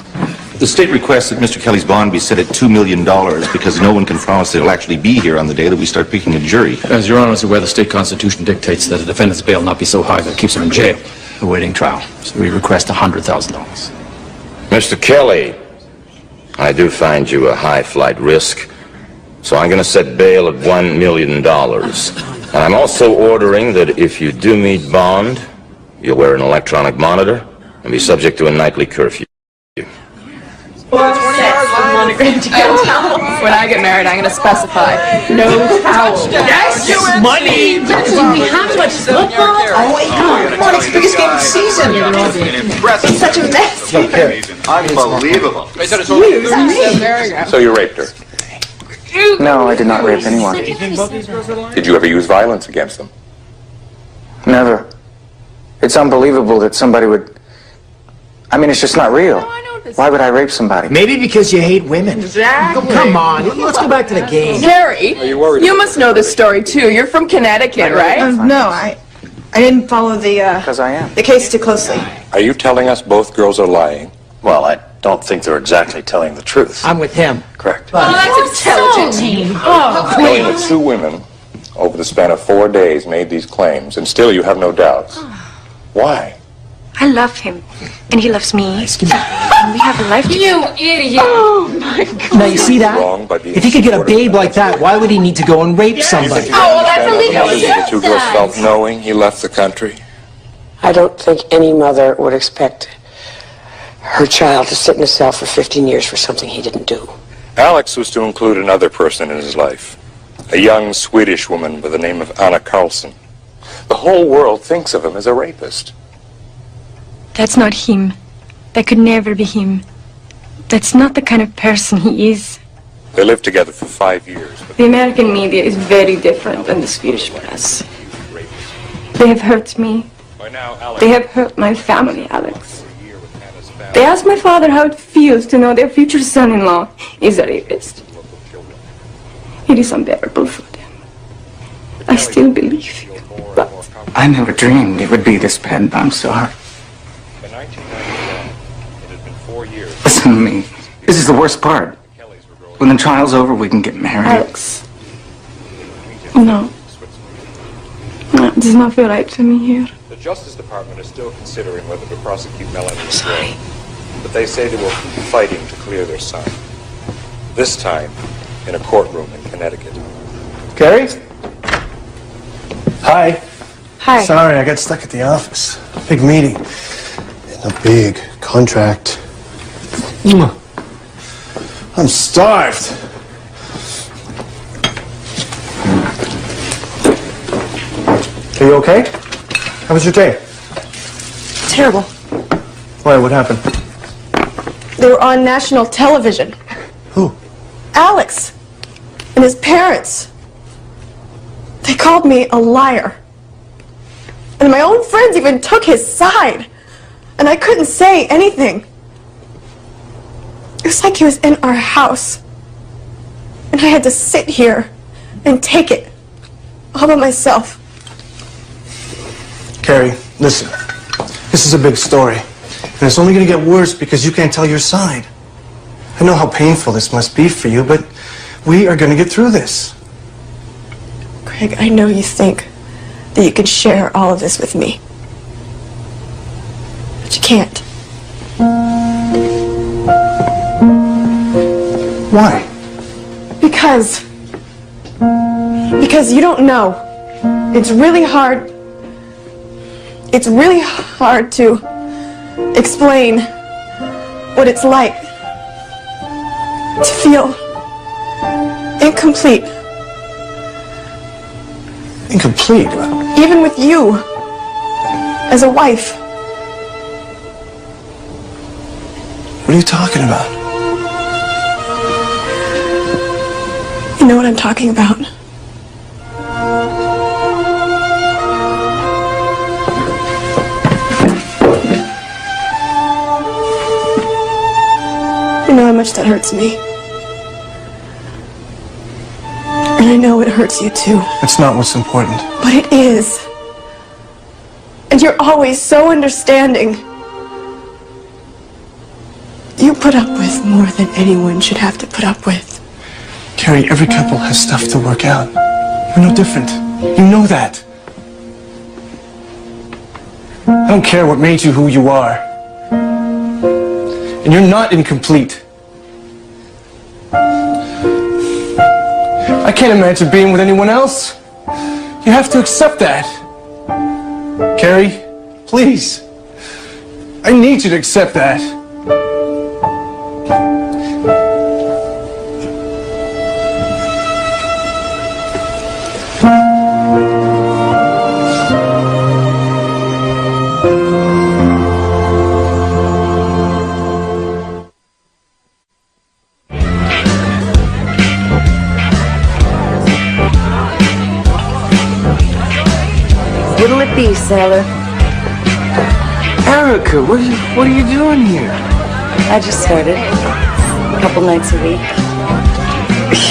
The state requests that Mr. Kelly's bond be set at $2 million because no one can promise that he'll actually be here on the day that we start picking a jury. As Your Honor is aware, the state constitution dictates that a defendant's bail not be so high that it keeps him in jail awaiting trial. So we request $100,000. Mr. Kelly, I do find you a high flight risk, so I'm going to set bail at $1 million. And I'm also ordering that if you do meet bond, you'll wear an electronic monitor and be subject to a nightly curfew. When I get married, I'm going to specify no towel. Yes, money. Do we have much football? Oh, wait, come on, it's the biggest game of the season. It's such a mess. Unbelievable. So you raped her? No, I did not rape anyone. Did you ever use violence against them? Never. It's unbelievable that somebody would... I mean, it's just not real. Why would I rape somebody? Maybe because you hate women. Exactly. Come on, let's go back to the game. Gary, you must know this story too. You're from Connecticut, right? No, I didn't follow Because I am. the case too closely. Are you telling us both girls are lying? Well, I don't think they're exactly telling the truth. I'm with him. Correct. Oh, that's intelligent. Knowing that 2 women, over the span of 4 days, made these claims, and still you have no doubts. Why? I love him, and he loves me. And we have a life together. You idiot! Oh my God. Now you see that? Wrong by being If he could get a babe like that, why would he need to go and rape somebody? Oh, well, that's illegal. The 2 girls felt knowing he left the country. I don't think any mother would expect her child to sit in a cell for 15 years for something he didn't do. Alex was to include another person in his life, a young Swedish woman by the name of Anna Karlsson. The whole world thinks of him as a rapist. That's not him. That could never be him. That's not the kind of person he is. They lived together for 5 years. The American media is very different than the Swedish press. They have hurt me. They have hurt my family, Alex. They asked my father how it feels to know their future son-in-law is a rapist. It is unbearable for them. I still believe you, but... I never dreamed it would be this bad. I'm sorry. Listen to me. This is the worst part. When the trial's over, we can get married. Alex. No. does not feel right to me here. The Justice Department is still considering whether to prosecute Melanie as well. But they say they will keep fighting to clear their son. This time, in a courtroom in Connecticut. Carrie? Hi. Hi. Sorry, I got stuck at the office. Big meeting. A big contract. I'm starved. Are you okay? How was your day? Terrible. Why, what happened? They were on national television. Who? Alex and his parents. They called me a liar. And my own friends even took his side. And I couldn't say anything. It was like he was in our house. And I had to sit here and take it all by myself. Carrie, listen. This is a big story. And it's only going to get worse because you can't tell your side. I know how painful this must be for you, but we are going to get through this. Craig, I know you think that you can share all of this with me. But you can't. Why? Because you don't know. It's really hard. It's really hard to explain what it's like to feel incomplete. Incomplete? Even with you as a wife. What are you talking about? You know what I'm talking about. You know how much that hurts me. And I know it hurts you too. That's not what's important. But it is. And you're always so understanding. You put up with more than anyone should have to put up with. Carrie, every couple has stuff to work out. You're no different. You know that. I don't care what made you who you are. And you're not incomplete. I can't imagine being with anyone else. You have to accept that. Carrie, please. I need you to accept that. What'll it be, sailor? Erica, what are you doing here? I just started. A couple nights a week.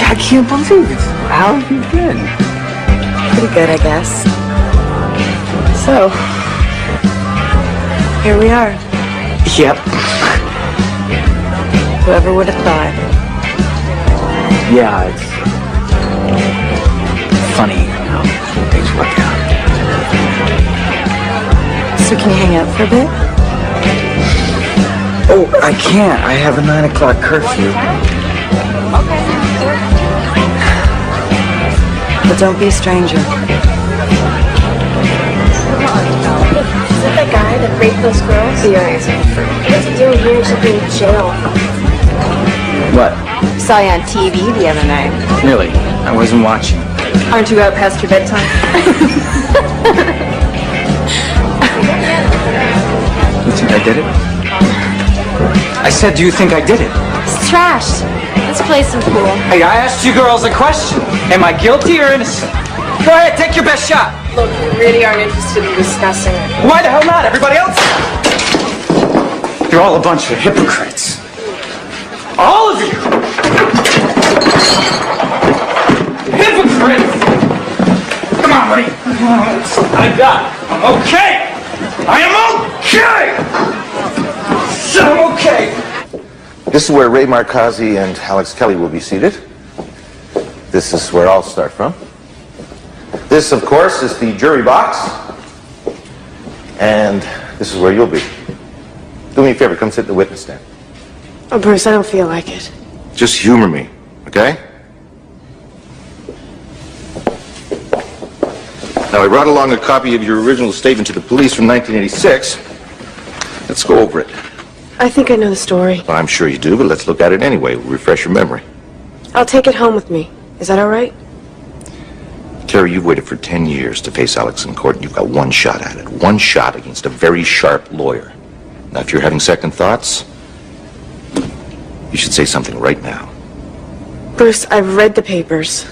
I can't believe it. How have you been? Pretty good, I guess. So, here we are. Yep. Whoever would have thought. Yeah, it's funny how things work out. So can you hang out for a bit? Oh, I can't. I have a 9 o'clock curfew. But don't be a stranger. Is that the guy that raped those girls? Yeah. What's he doing here? He should be in jail. What? Saw you on TV the other night. Really? I wasn't watching. Aren't you out past your bedtime? You think I did it? I said, do you think I did it? It's trashed. Let's play some pool. Hey, I asked you girls a question. Am I guilty or innocent? Go ahead, take your best shot. Look, we really aren't interested in discussing it. Why the hell not? Everybody else? You're all a bunch of hypocrites. All of you! Hypocrites! Come on, buddy. I got it. I'm okay. I am okay! I'm okay. This is where Ray Markazi and Alex Kelly will be seated. This is where I'll start from. This, of course, is the jury box. And this is where you'll be. Do me a favor, come sit in the witness stand. Oh, Bruce, I don't feel like it. Just humor me, okay? Now, I brought along a copy of your original statement to the police from 1986. Let's go over it. I think I know the story. Well, I'm sure you do, but let's look at it anyway. We'll refresh your memory. I'll take it home with me. Is that all right? Carrie, you've waited for 10 years to face Alex in court, and you've got one shot at it. One shot against a very sharp lawyer. Now, if you're having second thoughts, you should say something right now. Bruce, I've read the papers.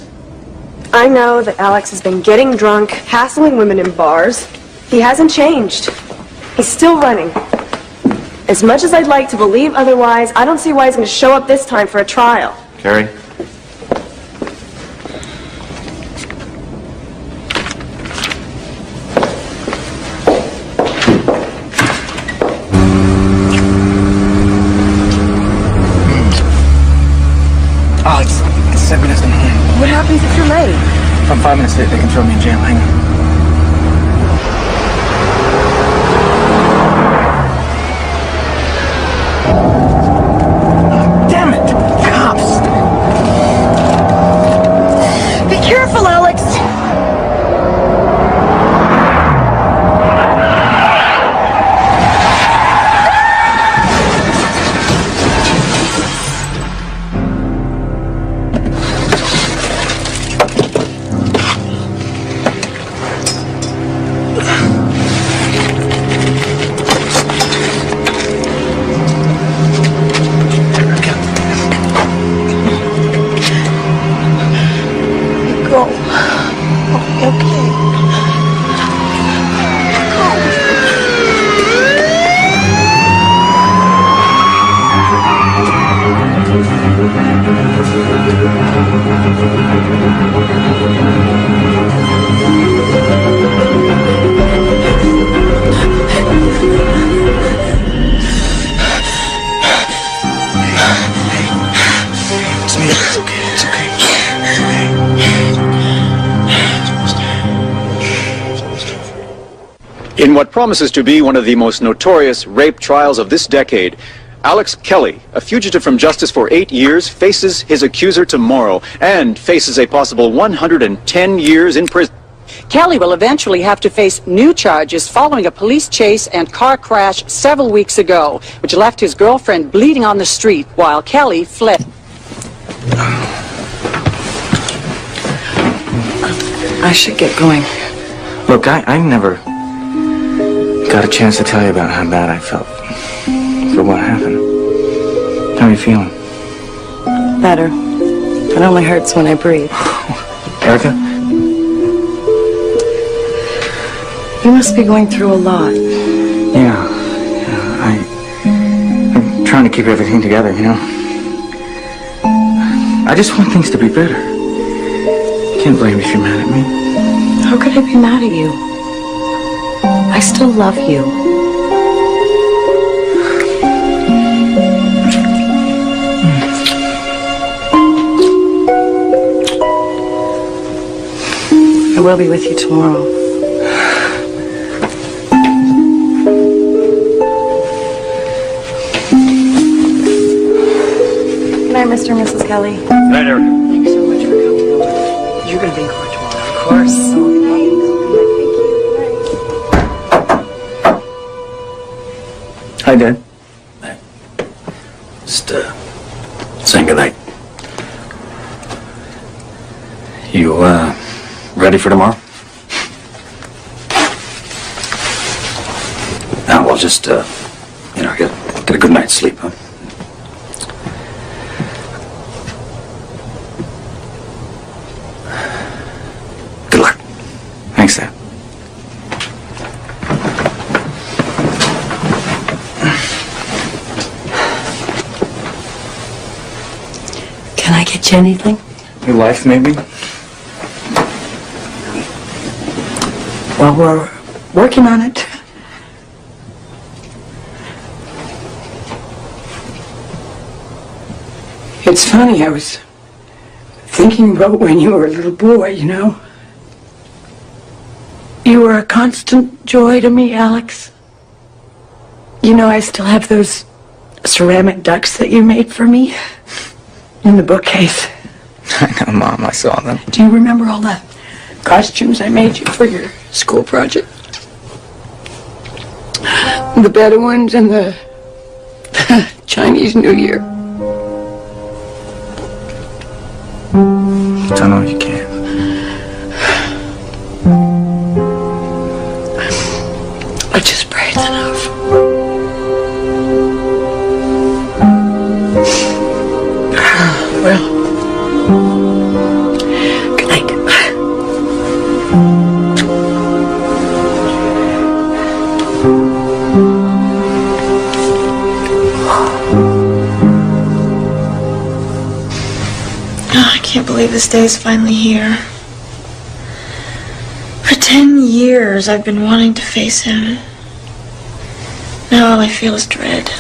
I know that Alex has been getting drunk, hassling women in bars. He hasn't changed. He's still running. As much as I'd like to believe otherwise, I don't see why he's going to show up this time for a trial. Carrie? Oh, it's 7 minutes in the morning. What happens if you're late? If I'm 5 minutes late, they can throw me in jail. Hang on. Damn it! Cops! Be careful, Alex! In what promises to be one of the most notorious rape trials of this decade, Alex Kelly, a fugitive from justice for 8 years, faces his accuser tomorrow and faces a possible 110 years in prison. Kelly will eventually have to face new charges following a police chase and car crash several weeks ago, which left his girlfriend bleeding on the street while Kelly fled. I should get going. Look, I never got a chance to tell you about how bad I felt for what happened. How are you feeling? Better. It only hurts when I breathe. Erica? You must be going through a lot. Yeah, I'm trying to keep everything together, you know? I just want things to be better. You can't blame me if you're mad at me. How could I be mad at you? I still love you. I will be with you tomorrow. Good night, Mr. and Mrs. Kelly. Good night, Erica. Thanks so much for coming over. You're going to be in court tomorrow, of course. Hi, Dad. Just, saying goodnight. You, ready for tomorrow? Now, we'll just, you know, get a good night's sleep, huh? Good luck. Thanks, Dad. Can I get you anything? Your life, maybe? Well, we're working on it. It's funny, I was thinking about when you were a little boy, you know? were a constant joy to me, Alex. You know, I still have those ceramic ducks that you made for me in the bookcase. I know, Mom. I saw them. Do you remember all the costumes I made you for your school project? The Bedouins and the Chinese New Year. Don't know if you can. I just pray it's enough. Well, good night. I can't believe this day is finally here. For 10 years, I've been wanting to face him. Now all I feel is dread.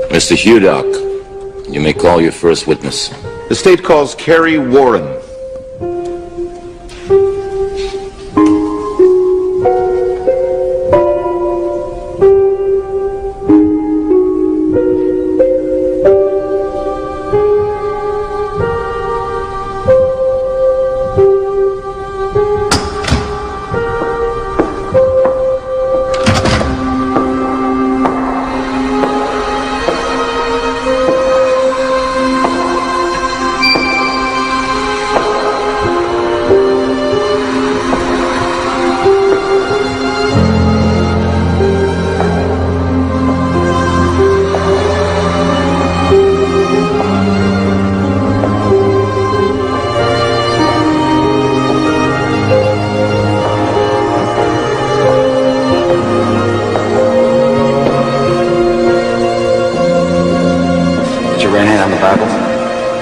Mr. Hudock, you may call your first witness. The state calls Carrie Warren.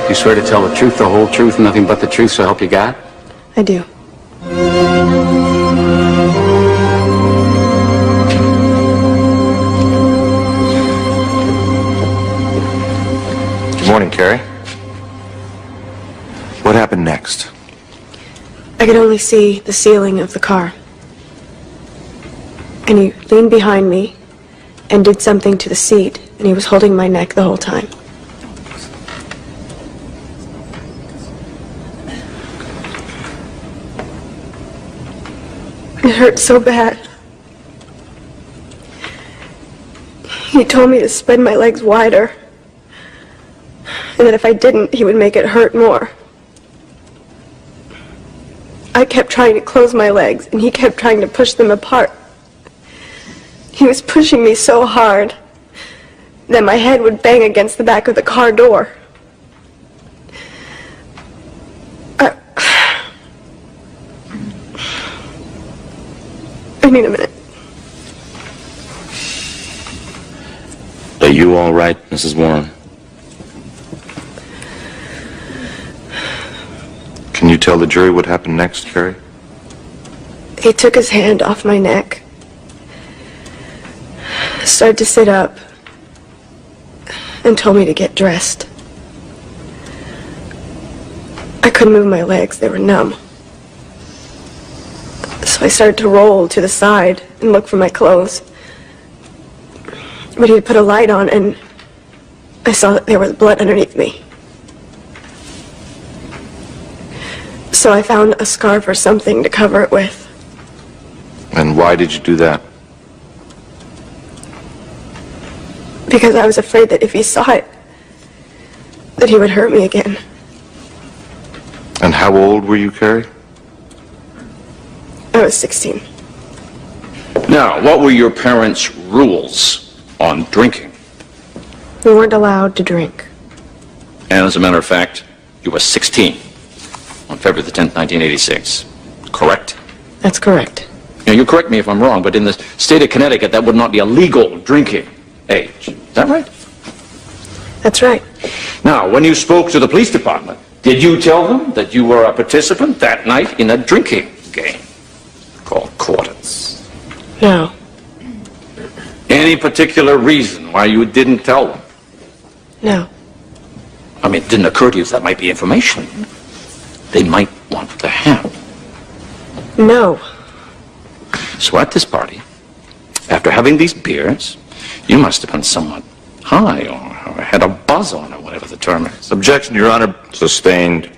You swear to tell the truth, the whole truth, nothing but the truth, so help you God? I do. Good morning, Carrie. What happened next? I could only see the ceiling of the car. And he leaned behind me and did something to the seat, and he was holding my neck the whole time. It hurt so bad. He told me to spread my legs wider, and that if I didn't, he would make it hurt more. I kept trying to close my legs, and he kept trying to push them apart. He was pushing me so hard that my head would bang against the back of the car door. I need a minute. Are you all right, Mrs. Warren? Can you tell the jury what happened next, Carrie? He took his hand off my neck, started to sit up, and told me to get dressed. I couldn't move my legs, they were numb. So I started to roll to the side and look for my clothes. But he had put a light on, and I saw that there was blood underneath me. So I found a scarf or something to cover it with. And why did you do that? Because I was afraid that if he saw it, that he would hurt me again. And how old were you, Carrie? I was 16. Now, what were your parents' rules on drinking? We weren't allowed to drink. And as a matter of fact, you were 16 on February the 10th, 1986. Correct? That's correct. Now, you correct me if I'm wrong, but in the state of Connecticut, that would not be a legal drinking age. Is that right? That's right. Now, when you spoke to the police department, did you tell them that you were a participant that night in a drinking game called quarters? No. Any particular reason why you didn't tell them? No. I mean, it didn't occur to you that might be information they might want to have. No. So at this party, after having these beers, you must have been somewhat high or had a buzz on or whatever the term is. Objection, Your Honor. Sustained.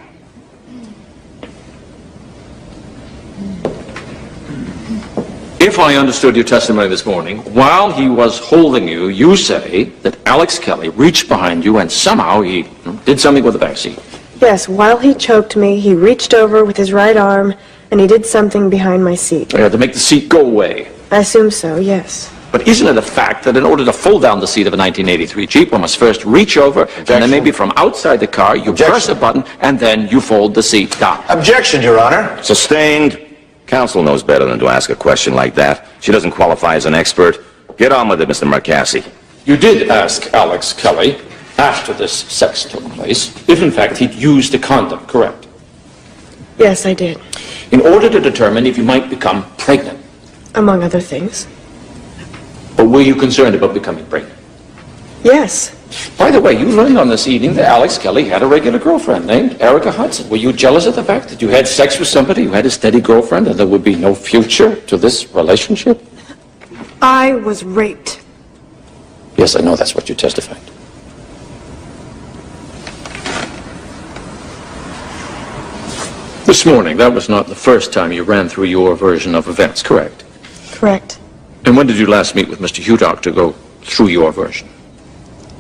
If I understood your testimony this morning, while he was holding you, you say that Alex Kelly reached behind you and somehow he did something with the backseat. Yes, while he choked me, he reached over with his right arm and he did something behind my seat. To make the seat go away. I assume so, yes. But isn't it a fact that in order to fold down the seat of a 1983 Jeep, one must first reach over, and then maybe from outside the car, you press a button, and then you fold the seat down? Objection, Your Honor. Sustained. Counsel knows better than to ask a question like that. She doesn't qualify as an expert. Get on with it, Mr. Marcassi. You did ask Alex Kelly, after this sex took place, if in fact he'd used a condom, correct? Yes, I did. In order to determine if you might become pregnant. Among other things. But were you concerned about becoming pregnant? Yes. By the way, you learned on this evening that Alex Kelly had a regular girlfriend named Erica Hudson. Were you jealous of the fact that you had sex with somebody who had a steady girlfriend and there would be no future to this relationship? I was raped. Yes, I know that's what you testified. This morning, that was not the first time you ran through your version of events, correct? Correct. And when did you last meet with Mr. Hudock to go through your version?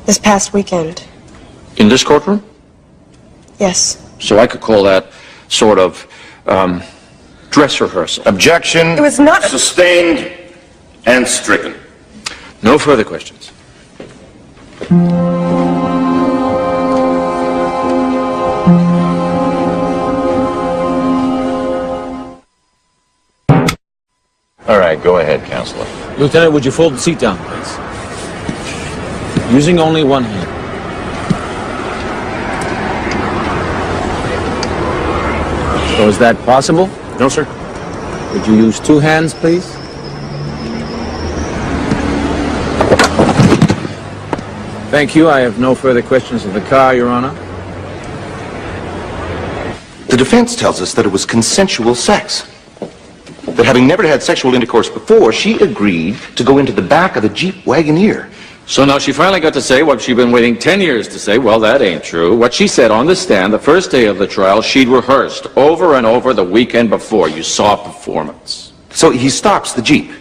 This past weekend. In this courtroom? Yes. So I could call that sort of dress rehearsal. Objection. It was not sustained and stricken. No further questions. All right, go ahead, Counselor. Lieutenant, would you fold the seat down, please? Using only one hand. So is that possible? No, sir. Would you use two hands, please? Thank you. I have no further questions of the car, Your Honor. The defense tells us that it was consensual sex. That having never had sexual intercourse before, she agreed to go into the back of the Jeep Wagoneer. So now she finally got to say what she'd been waiting 10 years to say. Well, that ain't true. What she said on the stand the first day of the trial, she'd rehearsed over and over the weekend before. You saw performance. So he stops the Jeep.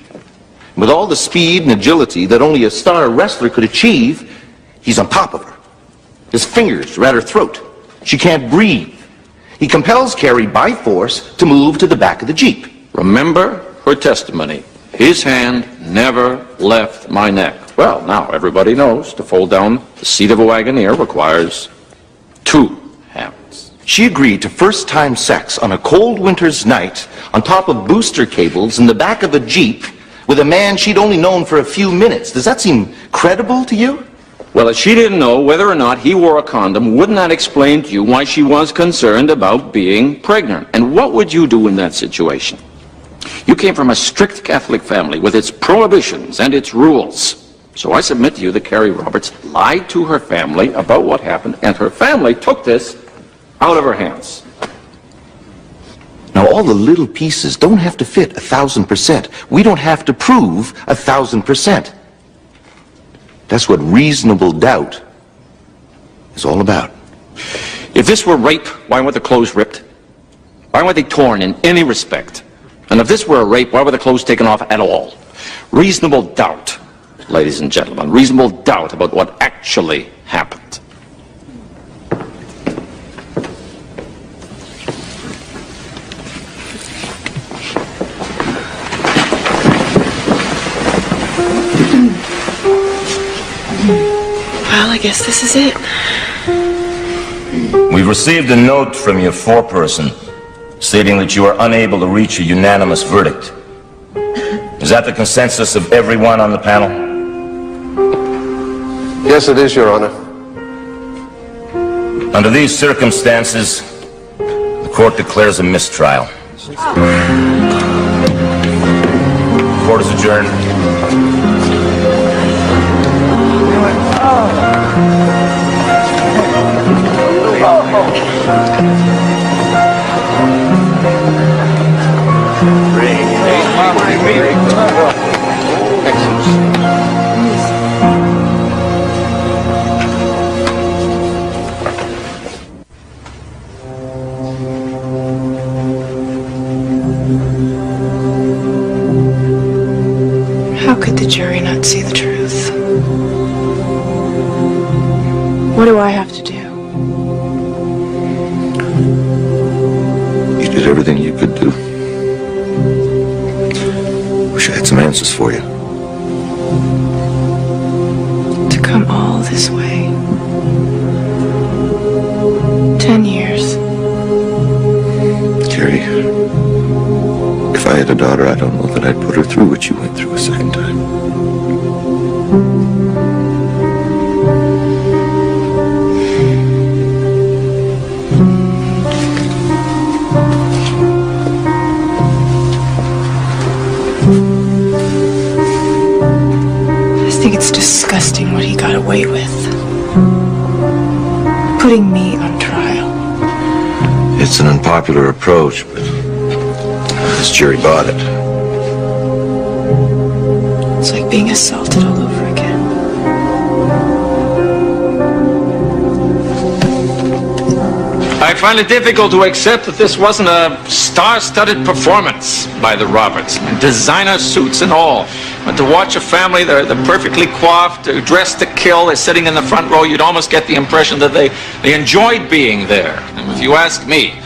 With all the speed and agility that only a star wrestler could achieve, he's on top of her. His fingers are at her throat. She can't breathe. He compels Carrie by force to move to the back of the Jeep. Remember her testimony. His hand never left my neck. Well, now everybody knows to fold down the seat of a Wagoneer requires two hands. She agreed to first-time sex on a cold winter's night on top of booster cables in the back of a Jeep with a man she'd only known for a few minutes. Does that seem credible to you? Well, if she didn't know whether or not he wore a condom, wouldn't that explain to you why she was concerned about being pregnant? And what would you do in that situation? You came from a strict Catholic family with its prohibitions and its rules. So I submit to you that Carrie Roberts lied to her family about what happened, and her family took this out of her hands. Now, all the little pieces don't have to fit 1,000%. We don't have to prove 1,000%. That's what reasonable doubt is all about. If this were rape, why weren't the clothes ripped? Why weren't they torn in any respect? And if this were a rape, why were the clothes taken off at all? Reasonable doubt, ladies and gentlemen, reasonable doubt about what actually happened. Well, I guess this is it. We've received a note from your foreperson stating that you are unable to reach a unanimous verdict. Is that the consensus of everyone on the panel? Yes, it is, Your Honor. Under these circumstances, the court declares a mistrial. Court is adjourned. How could the jury not see the truth? What do I have to do? You did everything you could do. Wish I had some answers for you. To come all this way. 10 years. Carrie, if I had a daughter, I don't know that I'd put her through what you went through a second time. I think it's disgusting what he got away with. Putting me on trial. It's an unpopular approach, but this jury bought it. It's like being assaulted all over again. I find it difficult to accept that this wasn't a star-studded performance by the Roberts. Designer suits and all. But to watch a family, they're perfectly coiffed, they're dressed to kill, they're sitting in the front row, you'd almost get the impression that they enjoyed being there. And if you ask me,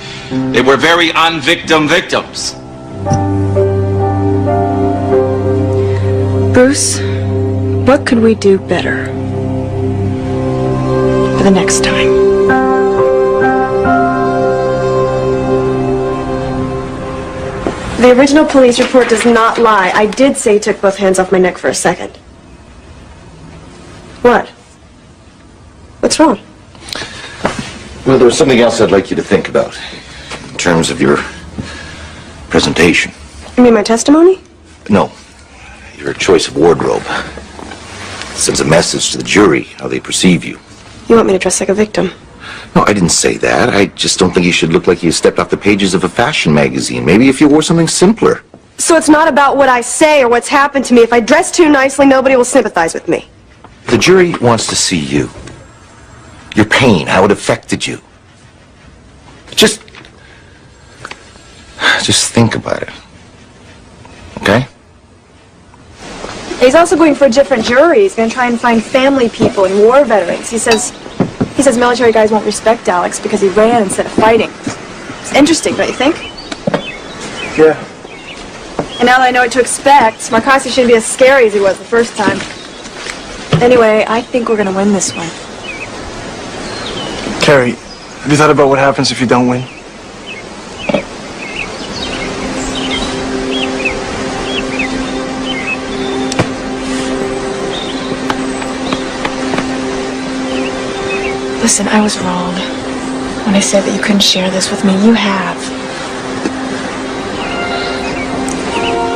they were very unvictim victims. Bruce, what could we do better for the next time? The original police report does not lie. I did say he took both hands off my neck for a second. What? What's wrong? Well, there was something else I'd like you to think about in terms of your presentation. You mean my testimony? No, your choice of wardrobe. Sends a message to the jury how they perceive you. You want me to dress like a victim? No, I didn't say that. I just don't think you should look like you stepped off the pages of a fashion magazine. Maybe if you wore something simpler. So it's not about what I say or what's happened to me. If I dress too nicely, nobody will sympathize with me. The jury wants to see you. Your pain, how it affected you. Just think about it. Okay? He's also going for a different jury. He's going to try and find family people and war veterans. He says military guys won't respect Alex because he ran instead of fighting. It's interesting, don't you think? Yeah. And now that I know what to expect, Marcosi shouldn't be as scary as he was the first time. Anyway, I think we're going to win this one. Carrie, have you thought about what happens if you don't win? Listen, I was wrong when I said that you couldn't share this with me. You have.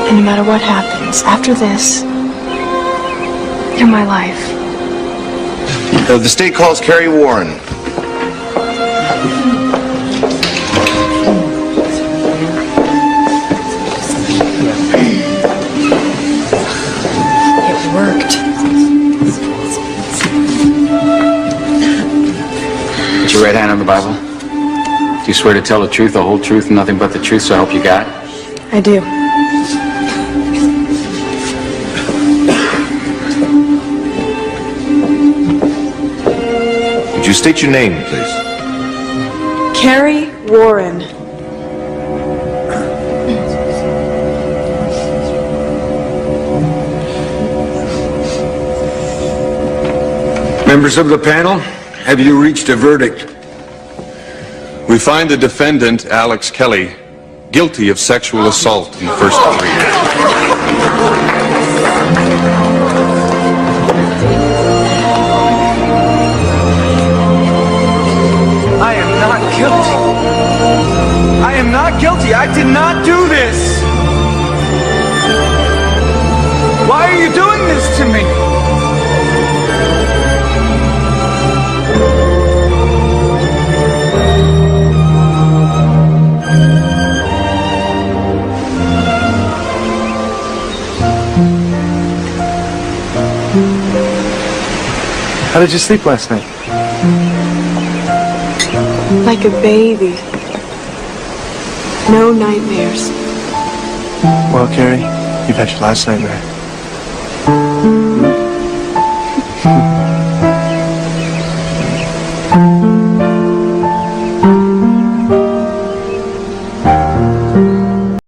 And no matter what happens, after this, you're my life. The state calls Carrie Warren. It worked. Put your right hand on the Bible. Do you swear to tell the truth, the whole truth, and nothing but the truth, so help you God? I do. Would you state your name, please? Carrie Warren. Members of the panel, have you reached a verdict? We find the defendant, Alex Kelly, guilty of sexual assault in the first degree. How did you sleep last night? Like a baby. No nightmares. Well, Carrie, you've had your last nightmare.